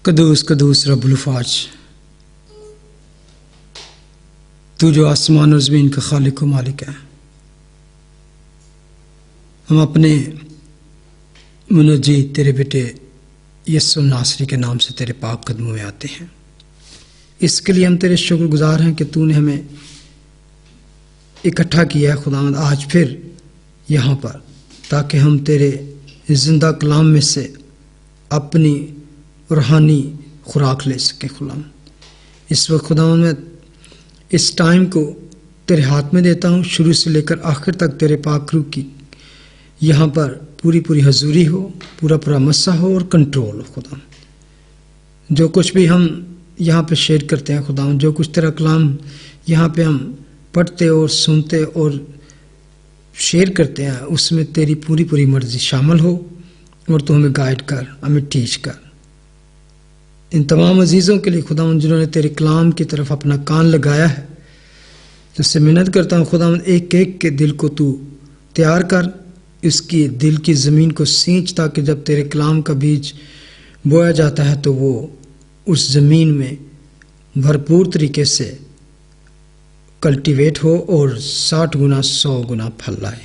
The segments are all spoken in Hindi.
कदूस कदूस रब्बुल फ़ाज, तू जो आसमान और ज़मीन का खालिक व मालिक है। हम अपने मुनज्जी तेरे बेटे यस्सु नासरी के नाम से तेरे पाक कदमों में आते हैं। इसके लिए हम तेरे शुक्रगुजार हैं कि तूने हमें इकट्ठा किया है खुदावंद आज फिर यहाँ पर, ताकि हम तेरे ज़िंदा कलाम में से अपनी रूहानी खुराक ले सकें। खुदावंद इस वक्त खुदावंद मैं इस टाइम को तेरे हाथ में देता हूँ, शुरू से लेकर आखिर तक तेरे पाक रूह की यहाँ पर पूरी पूरी हजूरी हो, पूरा पूरा मस्सा हो और कंट्रोल हो। खुदावंद जो कुछ भी हम यहाँ पे शेयर करते हैं खुदावंद, जो कुछ तेरा कलाम यहाँ पे हम पढ़ते और सुनते और शेयर करते हैं, उसमें तेरी पूरी पूरी मर्जी शामिल हो और तू हमें गाइड कर, हमें टीच कर। इन तमाम अजीज़ों के लिए खुदावंद जिन्होंने तेरे कलाम की तरफ अपना कान लगाया है, तुझसे मिन्नत करता हूँ खुदावंद एक एक के दिल को तू तैयार कर, इसकी दिल की ज़मीन को सींच, ताकि जब तेरे कलाम का बीज बोया जाता है तो वो उस ज़मीन में भरपूर तरीके से कल्टीवेट हो और 60 गुना 100 गुना फल लाए।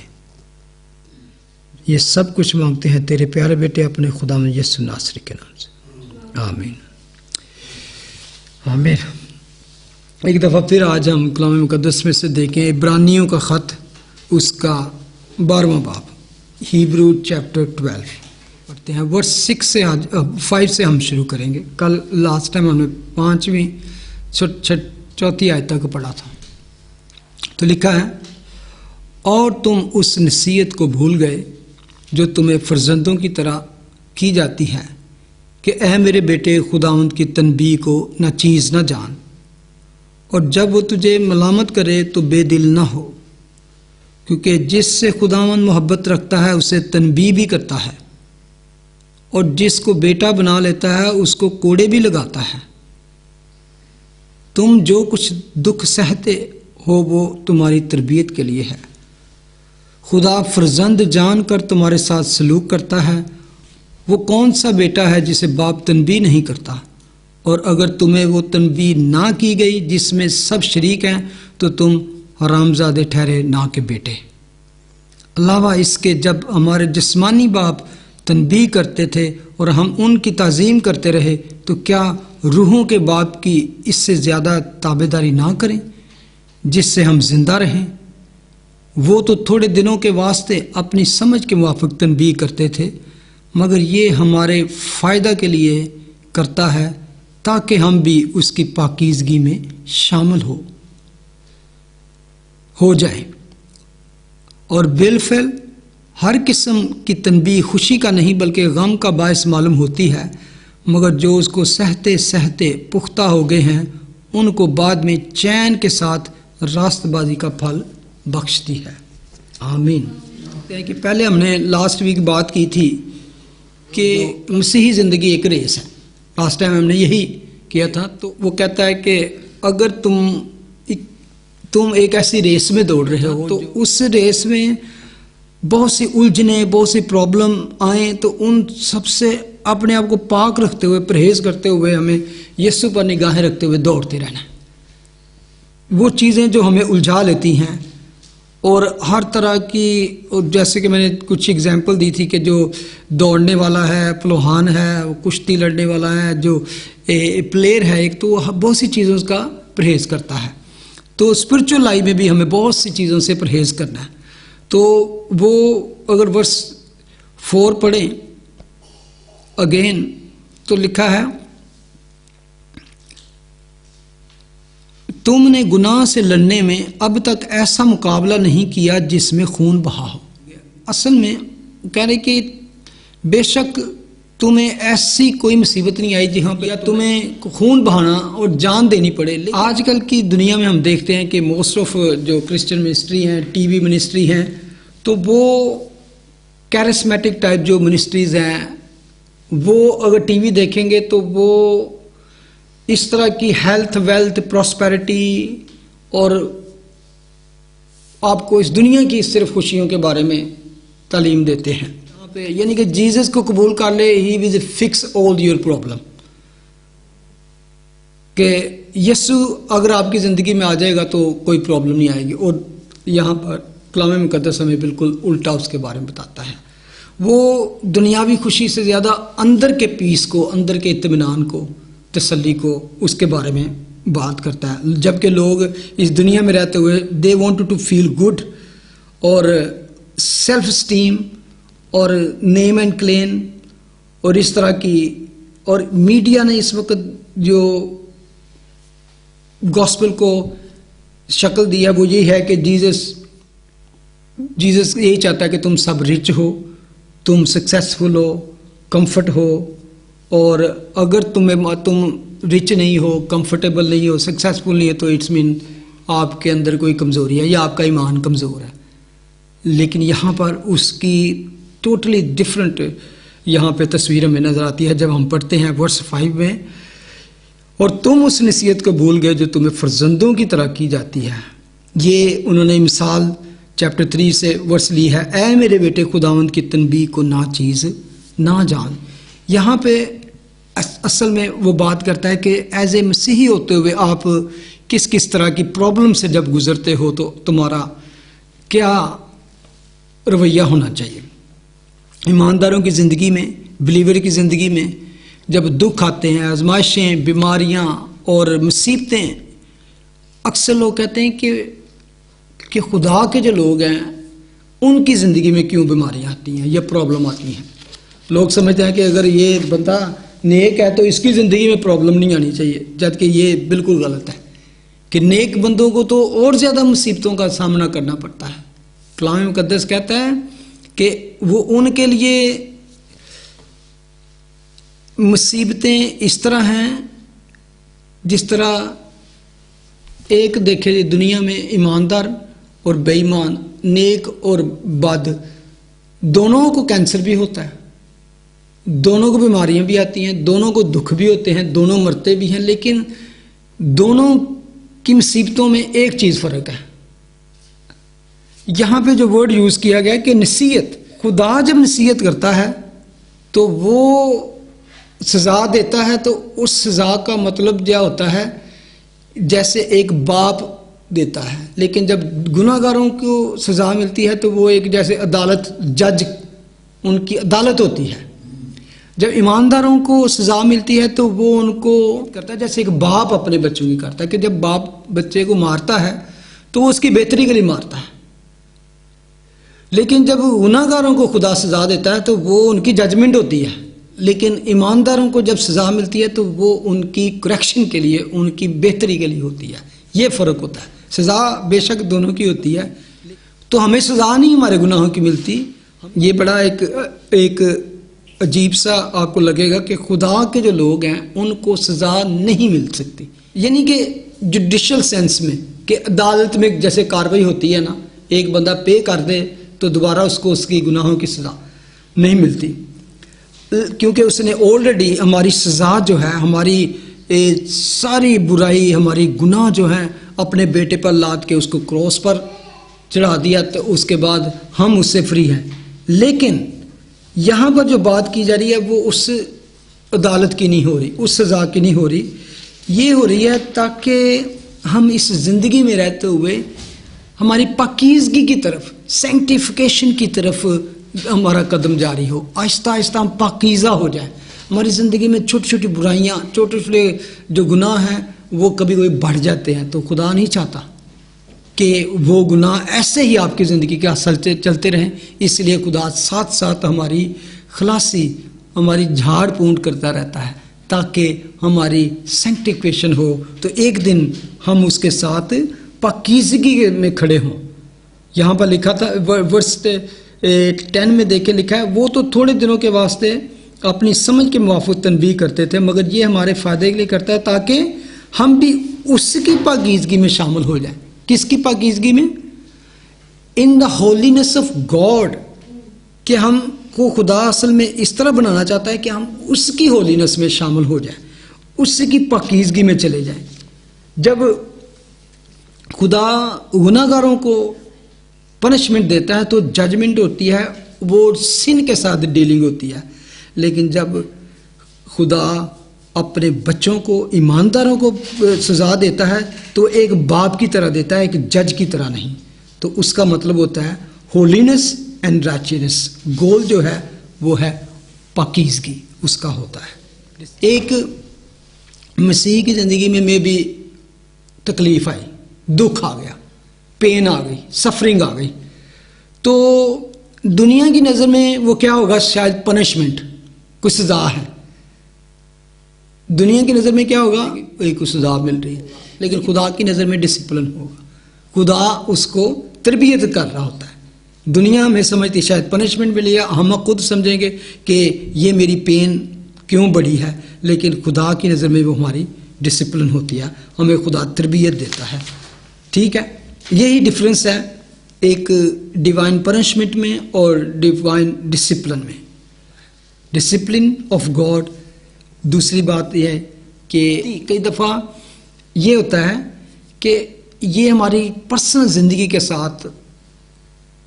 ये सब कुछ मांगते हैं तेरे प्यारे बेटे अपने खुदावंद यस्सु नासरी के नाम से, आमीन आमीन। एक दफ़ा फिर आज हम कलाम मुक़द्दस में से देखें इब्रानियों का ख़त, उसका 12वां बाब, हीब्रू चैप्टर 12 पढ़ते हैं। वर्स 6 से आज 5 से हम शुरू करेंगे। कल लास्ट टाइम हमने 5वीं चौथी आयत तक पढ़ा था। तो लिखा है, और तुम उस नसीहत को भूल गए जो तुम्हें फर्जंदों की तरह की जाती है कि ऐ मेरे बेटे खुदावंद की तनबीह को ना चीज़ ना जान, और जब वो तुझे मलामत करे तो बेदिल ना हो, क्योंकि जिससे खुदावंद मोहब्बत रखता है उसे तनबीह भी करता है, और जिसको बेटा बना लेता है उसको कोड़े भी लगाता है। तुम जो कुछ दुख सहते हो वो तुम्हारी तरबियत के लिए है। खुदा फर्जंद जान कर तुम्हारे साथ सलूक करता है। वो कौन सा बेटा है जिसे बाप तनबीह नहीं करता, और अगर तुम्हें वो तनबीह ना की गई जिसमें सब शरीक हैं तो तुम हरामजादे ठहरे ना के बेटे। अलावा इसके जब हमारे जिस्मानी बाप तनबीह करते थे और हम उनकी ताज़ीम करते रहे, तो क्या रूहों के बाप की इससे ज़्यादा ताबेदारी ना करें जिससे हम जिंदा रहें। वो तो थोड़े दिनों के वास्ते अपनी समझ के मुवाफिक तनबीह करते थे, मगर ये हमारे फ़ायदा के लिए करता है ताकि हम भी उसकी पाकीज़गी में शामिल हो जाएं। और बिलफिल हर किस्म की तनबीह खुशी का नहीं बल्कि गम का बायस मालूम होती है, मगर जो उसको सहते सहते पुख्ता हो गए हैं उनको बाद में चैन के साथ रास्तबाजी का फल बख्शती है, आमीन। कि पहले हमने लास्ट वीक बात की थी कि मसीही ज़िंदगी एक रेस है। लास्ट टाइम हमने यही किया था। तो वो कहता है कि अगर तुम एक ऐसी रेस में दौड़ रहे हो तो उस रेस में बहुत सी उलझने, बहुत सी प्रॉब्लम आए, तो उन सबसे अपने आप को पाक रखते हुए, परहेज करते हुए, हमें यीशु पर निगाहें रखते हुए दौड़ते रहना। वो चीज़ें जो हमें उलझा लेती हैं और हर तरह की, जैसे कि मैंने कुछ एग्जांपल दी थी कि जो दौड़ने वाला है, पहलवान है, वो कुश्ती लड़ने वाला है, जो प्लेयर है एक, तो बहुत सी चीज़ों का परहेज करता है। तो स्पिरिचुअल लाइफ में भी हमें बहुत सी चीज़ों से परहेज करना है। तो वो अगर वर्स 4 पढ़ें अगेन, तो लिखा है, तुमने गुनाह से लड़ने में अब तक ऐसा मुकाबला नहीं किया जिसमें खून बहा हो। असल में कह रहे कि बेशक तुम्हें ऐसी कोई मुसीबत नहीं आई जहाँ पे तुम्हें खून बहाना और जान देनी पड़े। आजकल की दुनिया में हम देखते हैं कि मोस्ट ऑफ जो क्रिश्चियन मिनिस्ट्री हैं, टीवी मिनिस्ट्री हैं, तो वो कैरिस्मेटिक टाइप जो मिनिस्ट्रीज़ हैं, वो अगर टीवी देखेंगे तो वो इस तरह की हेल्थ, वेल्थ, प्रॉस्पेरिटी और आपको इस दुनिया की सिर्फ खुशियों के बारे में तालीम देते हैं। यानी कि जीसस को कबूल कर ले, he will fix all your problem. कि यीशु अगर आपकी ज़िंदगी में आ जाएगा तो कोई प्रॉब्लम नहीं आएगी, और यहाँ पर कलाम मुक़द्दस हमें बिल्कुल उल्टा उसके बारे में बताता है। वो दुनियावी खुशी से ज़्यादा अंदर के पीस को, अंदर के इत्मीनान को, तसल्ली को, उसके बारे में बात करता है। जबकि लोग इस दुनिया में रहते हुए they want to feel good और सेल्फ स्टीम और नेम एंड क्लेम और इस तरह की, और मीडिया ने इस वक्त जो गॉस्पेल को शक्ल दिया वो ये है कि जीसस यही चाहता है कि तुम सब रिच हो, तुम सक्सेसफुल हो, कंफर्ट हो, और अगर तुम रिच नहीं हो, कंफर्टेबल नहीं हो, सक्सेसफुल नहीं है तो इट्स मीन आपके अंदर कोई कमज़ोरी है या आपका ईमान कमज़ोर है। लेकिन यहाँ पर उसकी टोटली डिफरेंट यहाँ पे तस्वीर हमें नज़र आती है जब हम पढ़ते हैं वर्स 5 में, और तुम उस नसीहत को भूल गए जो तुम्हें फर्जंदों की तरह की जाती है। ये उन्होंने मिसाल चैप्टर 3 से वर्स ली है, ऐ मेरे बेटे खुदावंद की तनबीह को ना चीज़ ना जान। यहाँ पे असल में वो बात करता है कि एज ए मसीही होते हुए आप किस किस तरह की प्रॉब्लम से जब गुजरते हो तो तुम्हारा क्या रवैया होना चाहिए। ईमानदारों की ज़िंदगी में, बिलीवर की ज़िंदगी में जब दुख आते हैं, आजमाइशें, बीमारियां और मुसीबतें, अक्सर लोग कहते हैं कि खुदा के जो लोग हैं उनकी ज़िंदगी में क्यों बीमारियां आती हैं या प्रॉब्लम आती हैं। लोग समझते हैं कि अगर ये बंदा नेक है तो इसकी ज़िंदगी में प्रॉब्लम नहीं आनी चाहिए, जबकि ये बिल्कुल गलत है कि नेक बंदों को तो और ज़्यादा मुसीबतों का सामना करना पड़ता है। कलाम मुक़द्दस कहता है कि वो उनके लिए मुसीबतें इस तरह हैं जिस तरह एक देखे दुनिया में ईमानदार और बेईमान, नेक और बद, दोनों को कैंसर भी होता है, दोनों को बीमारियां भी आती हैं, दोनों को दुख भी होते हैं, दोनों मरते भी हैं, लेकिन दोनों की मुसीबतों में एक चीज़ फ़र्क है। यहाँ पे जो वर्ड यूज़ किया गया है कि नसीहत, खुदा जब नसीहत करता है तो वो सज़ा देता है, तो उस सज़ा का मतलब क्या होता है, जैसे एक बाप देता है। लेकिन जब गुनाहगारों को सज़ा मिलती है तो वो एक जैसे अदालत, जज, उनकी अदालत होती है। जब ईमानदारों को सज़ा मिलती है तो वो उनको करता है जैसे एक बाप अपने बच्चों की करता है, कि जब बाप बच्चे को मारता है तो वो उसकी बेहतरी के लिए मारता है। लेकिन जब गुनाहगारों को खुदा सज़ा देता है तो वो उनकी जजमेंट होती है। लेकिन ईमानदारों को जब सज़ा मिलती है तो वो उनकी करेक्शन के लिए, उनकी बेहतरी के लिए होती है। ये फ़र्क होता है। सज़ा बेशक दोनों की होती है, तो हमें सज़ा नहीं हमारे गुनाहों की मिलती। ये बड़ा एक अजीब सा आपको लगेगा कि खुदा के जो लोग हैं उनको सज़ा नहीं मिल सकती, यानी कि जुडिशल सेंस में, कि अदालत में जैसे कार्रवाई होती है ना, एक बंदा पे कर दे तो दोबारा उसको उसकी गुनाहों की सज़ा नहीं मिलती, क्योंकि उसने ऑलरेडी हमारी सज़ा जो है, हमारी सारी बुराई, हमारी गुनाह जो है अपने बेटे पर लाद के उसको क्रॉस पर चढ़ा दिया, तो उसके बाद हम उससे फ्री हैं। लेकिन यहाँ पर जो बात की जा रही है वो उस अदालत की नहीं हो रही, उस सज़ा की नहीं हो रही, ये हो रही है ताकि हम इस ज़िंदगी में रहते हुए हमारी पाकीज़गी की तरफ, सैंक्टिफिकेशन की तरफ हमारा कदम जारी हो। आहिस्ता आहिस्ता हम पाकीज़ा हो जाए। हमारी ज़िंदगी में छोटी छोटी बुराइयाँ, छोटे छोटे जो गुनाह हैं वो कभी कभी बढ़ जाते हैं, तो खुदा नहीं चाहता कि वो गुनाह ऐसे ही आपकी ज़िंदगी के चलते रहें। इसलिए खुदा साथ साथ हमारी खलासी, हमारी झाड़ पूंछ करता रहता है ताकि हमारी सैंक्टिफिकेशन हो, तो एक दिन हम उसके साथ पाकीज़गी में खड़े हों। यहाँ पर लिखा था वर्स 10 में देखे लिखा है, वो तो थोड़े दिनों के वास्ते अपनी समझ के मुवाफ़िक तनबीह करते थे, मगर ये हमारे फ़ायदे के लिए करता है ताकि हम भी उसकी पाकीज़गी में शामिल हो जाएं। किसकी पाकीज़गी में? In the holiness of God, कि हमको खुदा असल में इस तरह बनाना चाहता है कि हम उसकी होलीनेस में शामिल हो जाएं, उसकी पाकीज़गी में चले जाएं। जब खुदा गुनाहगारों को पनिशमेंट देता है तो जजमेंट होती है, वो सिन के साथ डीलिंग होती है। लेकिन जब खुदा अपने बच्चों को, ईमानदारों को सज़ा देता है तो एक बाप की तरह देता है, एक जज की तरह नहीं। तो उसका मतलब होता है होलीनेस एंड राइचियसनेस। गोल जो है वो है पाकीज़गी, उसका होता है। एक मसीह की ज़िंदगी में भी तकलीफ़ आई, दुख आ गया, पेन आ गई, सफरिंग आ गई, तो दुनिया की नज़र में वो क्या होगा? शायद पनिशमेंट, कुछ सज़ा है। दुनिया की नज़र में क्या होगा? एक सज़ा मिल रही है, लेकिन खुदा की नज़र में डिसिप्लिन होगा। खुदा उसको तरबियत कर रहा होता है। दुनिया हमें समझती शायद पनिशमेंट मिली है, हम खुद समझेंगे कि ये मेरी पेन क्यों बढ़ी है, लेकिन खुदा की नज़र में वो हमारी डिसिप्लिन होती है, हमें खुदा तरबियत देता है। ठीक है, यही डिफरेंस है एक डिवाइन पनिशमेंट में और डिवाइन डिसिप्लिन में। Discipline of God. दूसरी बात यह है कि कई दफ़ा ये होता है कि ये हमारी पर्सनल ज़िंदगी के साथ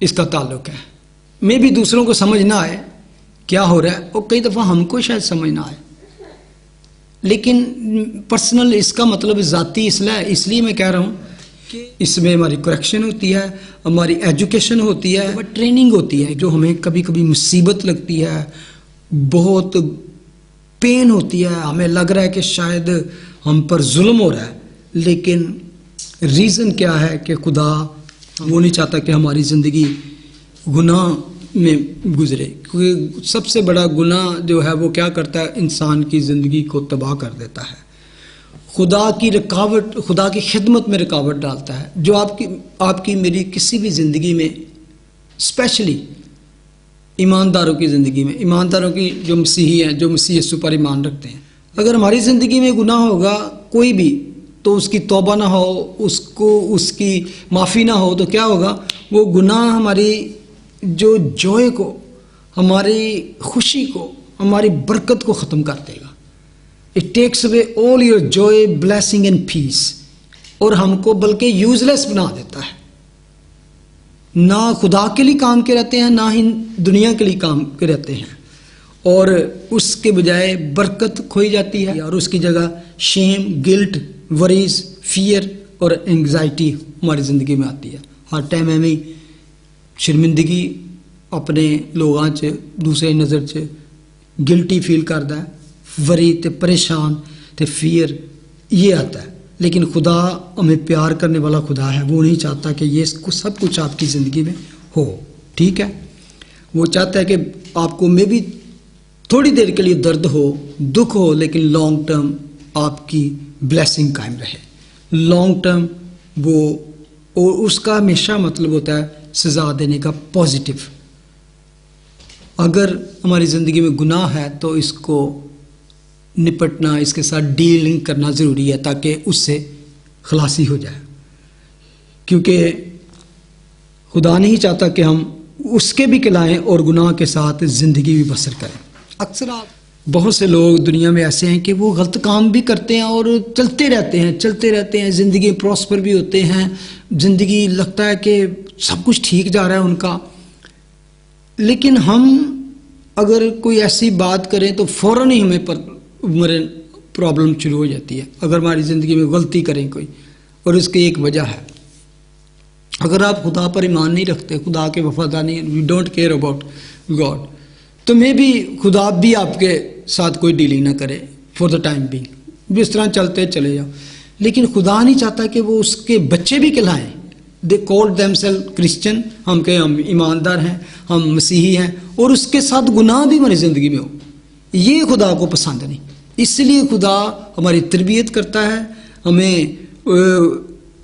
इसका ताल्लुक है। मैं भी दूसरों को समझ ना आए क्या हो रहा है, और कई दफ़ा हमको शायद समझ ना आए, लेकिन पर्सनल इसका मतलब ज़ाती इसलिए है। इसलिए मैं कह रहा हूँ कि इसमें हमारी करेक्शन होती है, हमारी एजुकेशन होती है, ट्रेनिंग होती है। जो हमें कभी कभी मुसीबत लगती है, बहुत पेन होती है, हमें लग रहा है कि शायद हम पर जुल्म हो रहा है, लेकिन रीज़न क्या है कि खुदा वो नहीं चाहता कि हमारी ज़िंदगी गुनाह में गुजरे, क्योंकि सबसे बड़ा गुनाह जो है वो क्या करता है? इंसान की ज़िंदगी को तबाह कर देता है। खुदा की रुकावट, खुदा की खिदमत में रुकावट डालता है, जो आपकी मेरी किसी भी ज़िंदगी में, स्पेशली ईमानदारों की ज़िंदगी में, ईमानदारों की जो मसीही हैं, जो मसीह यीशु पर ईमान रखते हैं, अगर हमारी ज़िंदगी में गुनाह होगा कोई भी, तो उसकी तौबा ना हो, उसको उसकी माफ़ी ना हो, तो क्या होगा? वो गुनाह हमारी जो जॉय को, हमारी खुशी को, हमारी बरकत को ख़त्म कर देगा। It takes away all your joy, blessing and peace, और हमको बल्कि यूजलेस बना देता है। ना खुदा के लिए काम के रहते हैं, ना ही दुनिया के लिए काम के रहते हैं, और उसके बजाय बरकत खोई जाती है, और उसकी जगह शेम, गिल्ट, वरीज, फियर और एंग्जाइटी हमारी ज़िंदगी में आती है। हर टाइम हमें शर्मिंदगी अपने लोगों च, दूसरे नज़र च गिल्टी फील करता है, वरी ते परेशान ते फियर ये आता है। लेकिन खुदा हमें प्यार करने वाला खुदा है, वो नहीं चाहता कि ये सब कुछ आपकी ज़िंदगी में हो। ठीक है, वो चाहता है कि आपको में भी थोड़ी देर के लिए दर्द हो, दुख हो, लेकिन लॉन्ग टर्म आपकी ब्लेसिंग कायम रहे। लॉन्ग टर्म वो, और उसका हमेशा मतलब होता है सज़ा देने का पॉजिटिव। अगर हमारी ज़िंदगी में गुनाह है तो इसको निपटना, इसके साथ डीलिंग करना ज़रूरी है, ताकि उससे खलासी हो जाए, क्योंकि खुदा नहीं चाहता कि हम उसके भी खिलाएं और गुनाह के साथ ज़िंदगी भी बसर करें। अक्सर बहुत से लोग दुनिया में ऐसे हैं कि वो गलत काम भी करते हैं और चलते रहते हैं, ज़िंदगी प्रॉस्पर भी होते हैं, ज़िंदगी लगता है कि सब कुछ ठीक जा रहा है उनका। लेकिन हम अगर कोई ऐसी बात करें तो फ़ौरन ही हमें प्रॉब्लम शुरू हो जाती है। अगर हमारी ज़िंदगी में गलती करें कोई, और उसकी एक वजह है, अगर आप खुदा पर ईमान नहीं रखते, खुदा के वफादार नहीं, you don't care about God, तो मे भी खुदा भी आपके साथ कोई डीलिंग ना करे फॉर द टाइम बीइंग, इस तरह चलते चले जाओ। लेकिन खुदा नहीं चाहता कि वो उसके बच्चे भी कहलाएं। दे कॉल देमसेल्फ क्रिश्चियन, हम ईमानदार हैं, हम मसीही हैं, और उसके साथ गुनाह भी हमारी ज़िंदगी में हो, ये खुदा को पसंद नहीं। इसलिए खुदा हमारी तरबियत करता है, हमें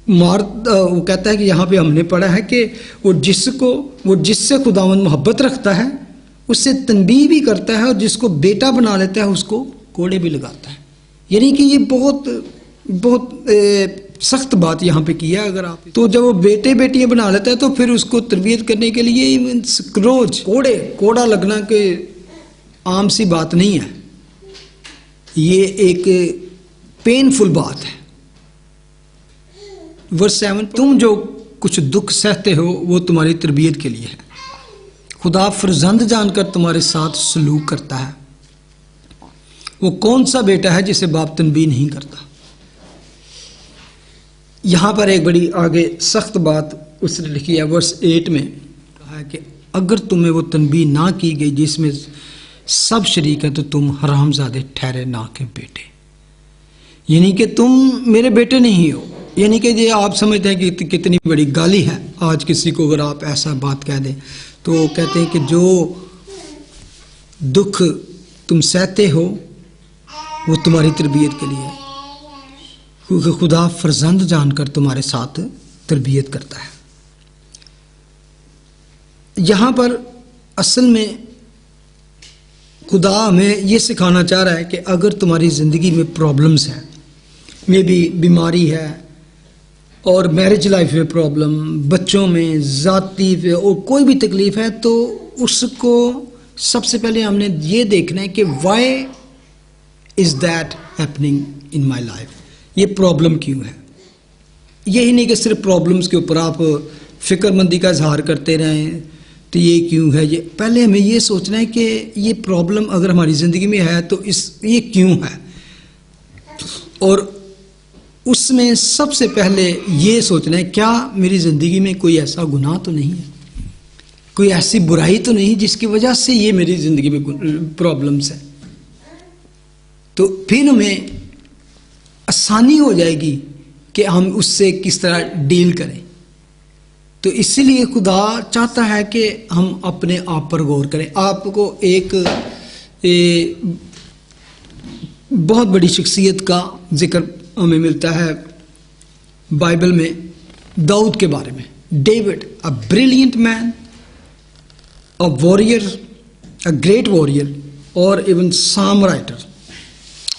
वो कहता है कि यहाँ पे हमने पढ़ा है कि वो जिससे खुदावंद मोहब्बत रखता है उससे तनबीह भी करता है, और जिसको बेटा बना लेता है उसको कोड़े भी लगाता है। यानी कि ये बहुत सख्त बात यहाँ पे की है। अगर आप तो जब वो बेटे बेटियां बना लेता है तो फिर उसको तरबियत करने के लिए रोज कोड़ा लगना के आम सी बात नहीं है, ये एक पेनफुल बात है। वर्स 7, तुम जो कुछ दुख सहते हो वो तुम्हारी तरबियत के लिए है। खुदा फर्जंद जानकर तुम्हारे साथ सलूक करता है, वो कौन सा बेटा है जिसे बाप तनबीह नहीं करता। यहाँ पर एक बड़ी आगे सख्त बात उसने लिखी है, वर्स 8 में कहा है कि अगर तुम्हें वो तनबीह ना की गई जिसमें सब शरीक है तो तुम हरामजादे ठहरे ना के बेटे, यानी कि तुम मेरे बेटे नहीं हो। यानी कि ये आप समझते हैं कि कितनी बड़ी गाली है। आज किसी को अगर आप ऐसा बात कह दें तो कहते हैं कि जो दुख तुम सहते हो वो तुम्हारी तरबियत के लिए है, क्योंकि खुदा फर्जंद जानकर तुम्हारे साथ तरबियत करता है। यहाँ पर असल में खुदा हमें ये सिखाना चाह रहा है कि अगर तुम्हारी ज़िंदगी में प्रॉब्लम्स हैं, मे बी बीमारी है और मैरिज लाइफ में प्रॉब्लम, बच्चों में, ज़ाती पे और कोई भी तकलीफ़ है, तो उसको सबसे पहले हमने ये देखना है कि why is that happening in my life, ये प्रॉब्लम क्यों है। यही नहीं कि सिर्फ प्रॉब्लम्स के ऊपर आप फ़िक्रमंदी का इजहार करते रहें तो ये क्यों है। ये पहले हमें ये सोचना है कि ये प्रॉब्लम अगर हमारी ज़िंदगी में है तो ये क्यों है, और उसमें सबसे पहले ये सोचना है क्या मेरी ज़िंदगी में कोई ऐसा गुनाह तो नहीं है, कोई ऐसी बुराई तो नहीं जिसकी वजह से ये मेरी ज़िंदगी में प्रॉब्लम्स है। तो फिर हमें आसानी हो जाएगी कि हम उससे किस तरह डील करें। तो इसीलिए खुदा चाहता है कि हम अपने आप पर गौर करें। आपको एक बहुत बड़ी शख्सियत का जिक्र हमें मिलता है बाइबल में, दाऊद के बारे में। David, a brilliant man, a warrior, a great warrior और इवन साम writer,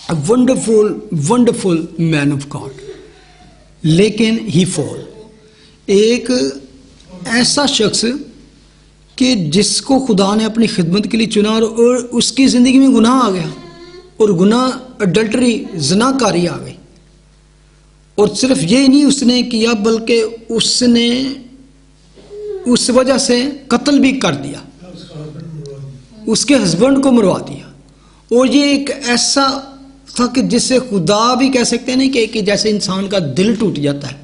a wonderful man of God, लेकिन ही फॉल। एक ऐसा शख्स कि जिसको खुदा ने अपनी खिदमत के लिए चुना और उसकी ज़िंदगी में गुनाह आ गया, और गुनाह अडल्टरी, ज़नाकारी आ गई। और सिर्फ ये नहीं उसने किया बल्कि उसने उस वजह से कत्ल भी कर दिया, उसके हस्बैंड को मरवा दिया। और ये एक ऐसा था कि जिससे खुदा भी कह सकते हैं नहीं कि जैसे इंसान का दिल टूट जाता है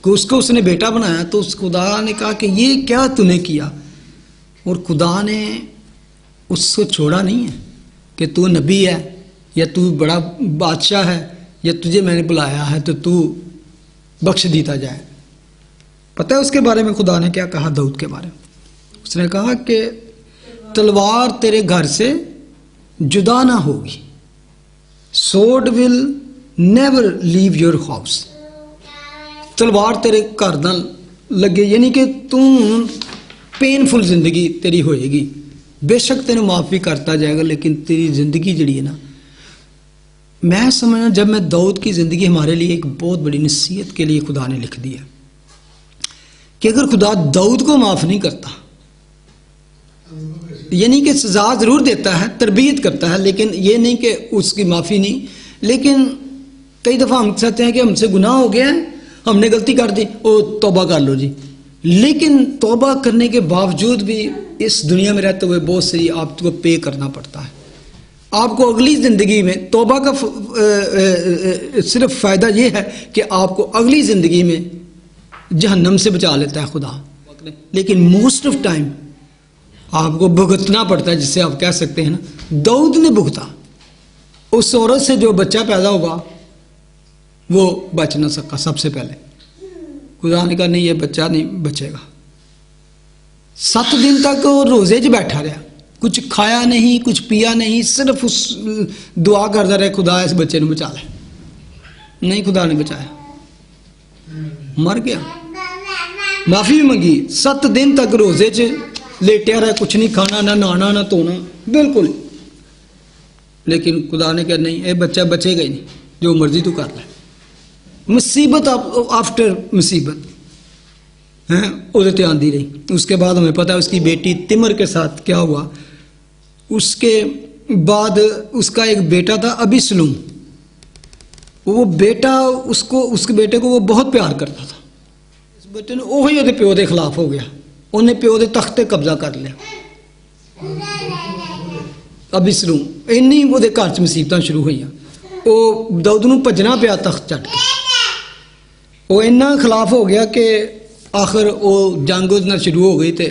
कि उसको उसने बेटा बनाया, तो उस खुदा ने कहा कि ये क्या तूने किया। और खुदा ने उसको छोड़ा नहीं है कि तू नबी है या तू बड़ा बादशाह है या तुझे मैंने बुलाया है तो तू बख्श दीता जाए। पता है उसके बारे में खुदा ने क्या कहा दाऊद के बारे में? उसने कहा कि तलवार तेरे घर से जुदा ना होगी, sword will never leave your house। तलवार तेरे घर ना लगे, यानी कि तू पेनफुल जिंदगी तेरी होएगी। बेशक तेरे माफ भी करता जाएगा, लेकिन तेरी जिंदगी जड़ी है ना, मैं समझना जब मैं दाऊद की जिंदगी हमारे लिए एक बहुत बड़ी नसीहत के लिए खुदा ने लिख दिया कि अगर खुदा दाऊद को माफ नहीं करता, यानी कि सजा जरूर देता है, तरबियत करता है, लेकिन ये नहीं कि उसकी माफी नहीं। लेकिन कई दफा हम कहते हैं कि हमसे गुनाह हो गया है, हमने गलती कर दी, ओ तौबा कर लो जी। लेकिन तौबा करने के बावजूद भी इस दुनिया में रहते हुए बहुत सारी आपको पे करना पड़ता है। आपको अगली ज़िंदगी में तौबा का सिर्फ फ़ायदा ये है कि आपको अगली ज़िंदगी में जहन्नम से बचा लेता है खुदा, लेकिन मोस्ट ऑफ टाइम आपको भुगतना पड़ता है, जिससे आप कह सकते हैं ना दाऊद ने भुगता। उस औरत से जो बच्चा पैदा होगा वो बच ना सका। सबसे पहले खुदा ने कहा नहीं, ये बच्चा नहीं बचेगा। 7 दिन तक वो रोजे च बैठा रहा, कुछ खाया नहीं, कुछ पिया नहीं, सिर्फ उस दुआ करता रहा खुदा इस बच्चे को बचा ले। नहीं, खुदा ने बचाया, मर गया। माफी भी मंगी, 7 दिन तक रोजे च लेटिया रहा, कुछ नहीं खाना, ना नहाना ना धोना, बिल्कुल। लेकिन खुदा ने कहा नहीं, ये बच्चा बचेगा ही नहीं, जो मर्जी तू कर ले। मुसीबत आफ्टर मुसीबत हैं उधर आंदी रही। उसके बाद हमें पता है उसकी बेटी तिमर के साथ क्या हुआ। उसके बाद उसका एक बेटा था अबीसलूम। वो बेटा उसके बेटे को वो बहुत प्यार करता था। इस बेटे ने वही ਉਹਦੇ प्यो के खिलाफ हो गया, उन्हें प्यो के तख्ते कब्जा कर लिया। अबिसलूम इन्नी ਉਹਦੇ ਘਰ 'ਚ ਮੁਸੀਬਤਾਂ ਸ਼ੁਰੂ ਹੋਈਆਂ। ਉਹ ਦਾਊਦ ਨੂੰ ਭੱਜਣਾ ਪਿਆ ਤਖਤ ਛੱਡ ਕੇ। ਉਹ ਇੰਨਾ ਖਿਲਾਫ ਹੋ ਗਿਆ ਕਿ ਆਖਰ ਉਹ ਜੰਗ ਉਹਦੇ ਨਾਲ ਸ਼ੁਰੂ ਹੋ ਗਈ ਤੇ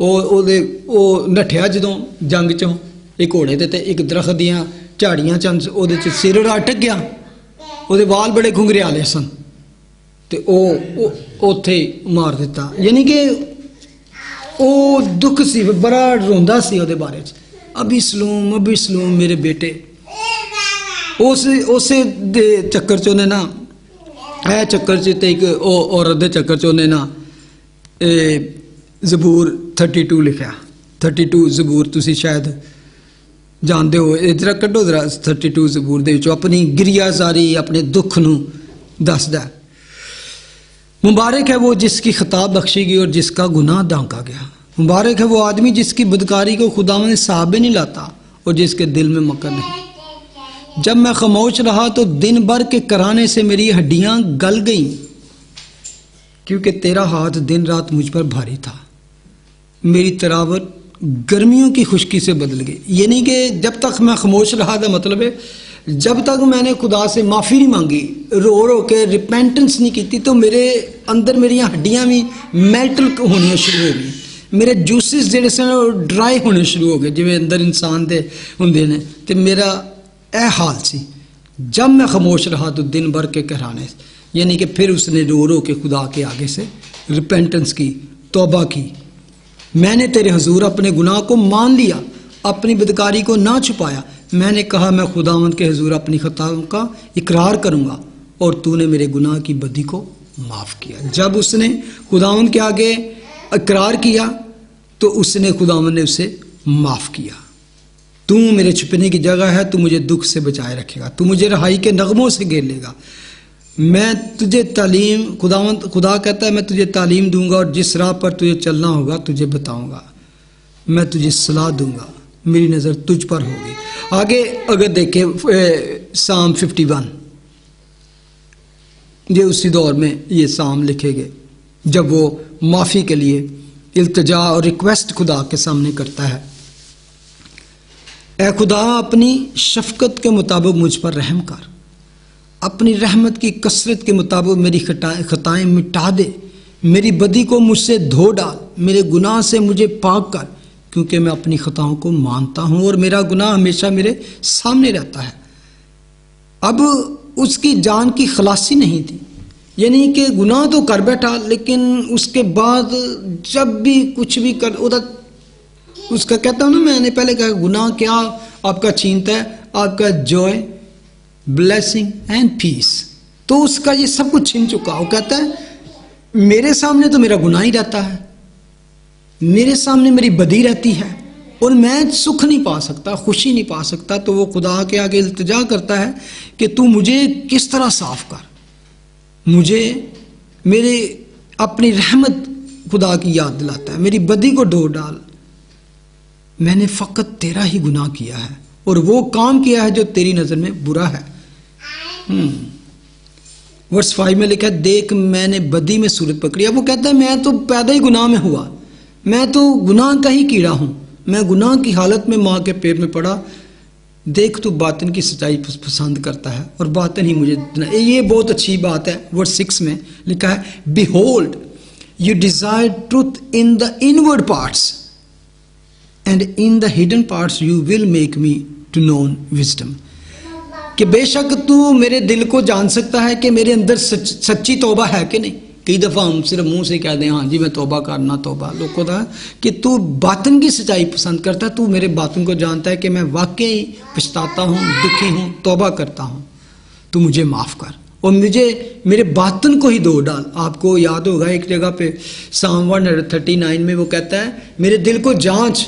ਉਹ ਨੱਠਿਆ ਜਦੋਂ ਜੰਗ 'ਚੋਂ ਇੱਕ ਘੋੜੇ ਤੇ ਇੱਕ ਦਰਖਤ ਦੀਆਂ ਝਾੜੀਆਂ 'ਚ ਉਹਦੇ 'ਚ ਸਿਰ ਅਟਕ ਗਿਆ। ਉਹਦੇ ਵਾਲ ਬੜੇ ਘੁੰਗਰਿਆਲੇ ਸਨ ਤੇ ਉਹ ਉੱਥੇ ਮਾਰ ਦਿੱਤਾ। ਯਾਨੀ ਕਿ ਉਹ ਦੁੱਖ ਸੀ, ਬੜਾ ਰੋਂਦਾ ਸੀ ਉਹਦੇ ਬਾਰੇ 'ਚ। ਅਬਿਸਲੂਮ ਮੇਰੇ ਬੇਟੇ। ਉਸੇ ਦੇ ਚੱਕਰ 'ਚ ਉਹਨੇ ਨਾ ਇਹ ਚੱਕਰ 'ਚ ਤੇ ਇੱਕ ਉਹ ਔਰਤ ਦੇ ਚੱਕਰ 'ਚ ਉਹਨੇ ਨਾ ਜ਼ਬੂਰ 32 ਲਿਖਿਆ। 32 ਜ਼ਬੂਰ ਤੁਸੀਂ ਸ਼ਾਇਦ ਜਾਣਦੇ ਹੋ। ਇਹ ਜਰਾ ਕੱਢੋ ਜਰਾ 32 ਜ਼ਬੂਰ ਦੇ ਵਿੱਚੋਂ ਆਪਣੀ ਗਿਰਿਆਜ਼ਾਰੀ ਆਪਣੇ ਦੁੱਖ ਨੂੰ ਦੱਸਦਾ। मुबारक है वो जिसकी खता बख्शी गई और जिसका गुनाह ढांका गया। मुबारक है वो आदमी जिसकी बदकारी को खुदावंद ने साहब नहीं लाता और जिसके दिल में मकर नहीं। जब मैं खामोश रहा तो दिन भर के कराने से मेरी हड्डियां गल गईं, क्योंकि तेरा हाथ दिन रात मुझ पर भारी था। मेरी तरावट गर्मियों की खुश्की से बदल गई। यानी कि जब तक मैं खामोश रहा था, मतलब है जब तक मैंने खुदा से माफ़ी नहीं मांगी, रो के रिपेंटेंस नहीं की, तो मेरे अंदर मेरिया हड्डियां भी मैल्ट होनी शुरू हो गई। मेरे जूसिस जिहड़े सन ड्राई होने शुरू हो गए, जिवें अंदर इंसान दे हुंदे ने। ते मेरा यह हाल सी। जब मैं खामोश रहा तो दिन भर के कहराने, यानी कि फिर उसने रो के खुदा के आगे से रिपेंटेंस की, तौबा की। मैंने तेरे हुजूर अपने गुनाह को मान लिया, अपनी बदकारी को ना छुपाया। मैंने कहा मैं खुदावंद के हुजूर अपनी खताओं का इकरार करूंगा और तूने मेरे गुनाह की बदी को माफ़ किया। जब उसने खुदावंद के आगे इकरार किया तो उसने खुदावंद ने उसे माफ़ किया। तू मेरे छुपने की जगह है, तू मुझे दुख से बचाए रखेगा, तू मुझे रहाई के नगमों से घेर लेगा। मैं तुझे तालीम, खुदा कहता है मैं तुझे तालीम दूंगा और जिस राह पर तुझे चलना होगा तुझे बताऊंगा। मैं तुझे सलाह दूंगा, मेरी नज़र तुझ पर होगी। आगे अगर देखें साम 51, ये उसी दौर में ये साम लिखे गए जब वो माफ़ी के लिए इल्तिजा और रिक्वेस्ट खुदा के सामने करता है। ए खुदा अपनी शफकत के मुताबिक मुझ पर रहम कर, अपनी रहमत की कसरत के मुताबिक मेरी खताएं मिटा दे, मेरी बदी को मुझसे धो डाल, मेरे गुनाह से मुझे पाक कर, क्योंकि मैं अपनी खताओं को मानता हूं और मेरा गुनाह हमेशा मेरे सामने रहता है। अब उसकी जान की खलासी नहीं थी, यानी कि गुनाह तो कर बैठा, लेकिन उसके बाद जब भी कुछ भी कर उसका कहता हूं ना, मैंने पहले कहा गुनाह क्या आपका छीनता है, आपका जॉय, ब्लेसिंग एंड पीस। तो उसका ये सब कुछ छीन चुका। वो कहता है मेरे सामने तो मेरा गुनाह ही रहता है, मेरे सामने मेरी बदी रहती है और मैं सुख नहीं पा सकता, खुशी नहीं पा सकता। तो वो खुदा के आगे इल्तिजा करता है कि तू मुझे किस तरह साफ कर, मुझे मेरे अपनी रहमत खुदा की याद दिलाता है, मेरी बदी को धो डाल। मैंने फ़कत तेरा ही गुनाह किया है और वो काम किया है जो तेरी नज़र में बुरा है। वर्स 5 में लिखा है देख मैंने बदी में सूरत पकड़ी। अब वो कहता है मैं तो पैदा ही गुनाह में हुआ, मैं तो गुनाह का ही कीड़ा हूं, मैं गुनाह की हालत में माँ के पेट में पड़ा। देख तू बातिन की सच्चाई पसंद करता है और बातिन ही मुझे, ये बहुत अच्छी बात है। वर्स 6 में लिखा है behold you desire truth in the inward parts and in the hidden parts you will make me to known wisdom. कि बेशक तू मेरे दिल को जान सकता है कि मेरे अंदर सच्ची तौबा है कि नहीं। कई दफ़ा हम सिर्फ मुंह से कह दें हाँ जी मैं तौबा करना, तौबा लोगों का कि तू बातिन की सच्चाई पसंद करता है, तू मेरे बातिन को जानता है कि मैं वाकई पछताता हूँ, दुखी हूँ, तौबा करता हूँ, तू मुझे माफ़ कर और मुझे मेरे बातिन को ही धो डाल। आपको याद होगा एक जगह पे साम 139 में वो कहता है मेरे दिल को जांच,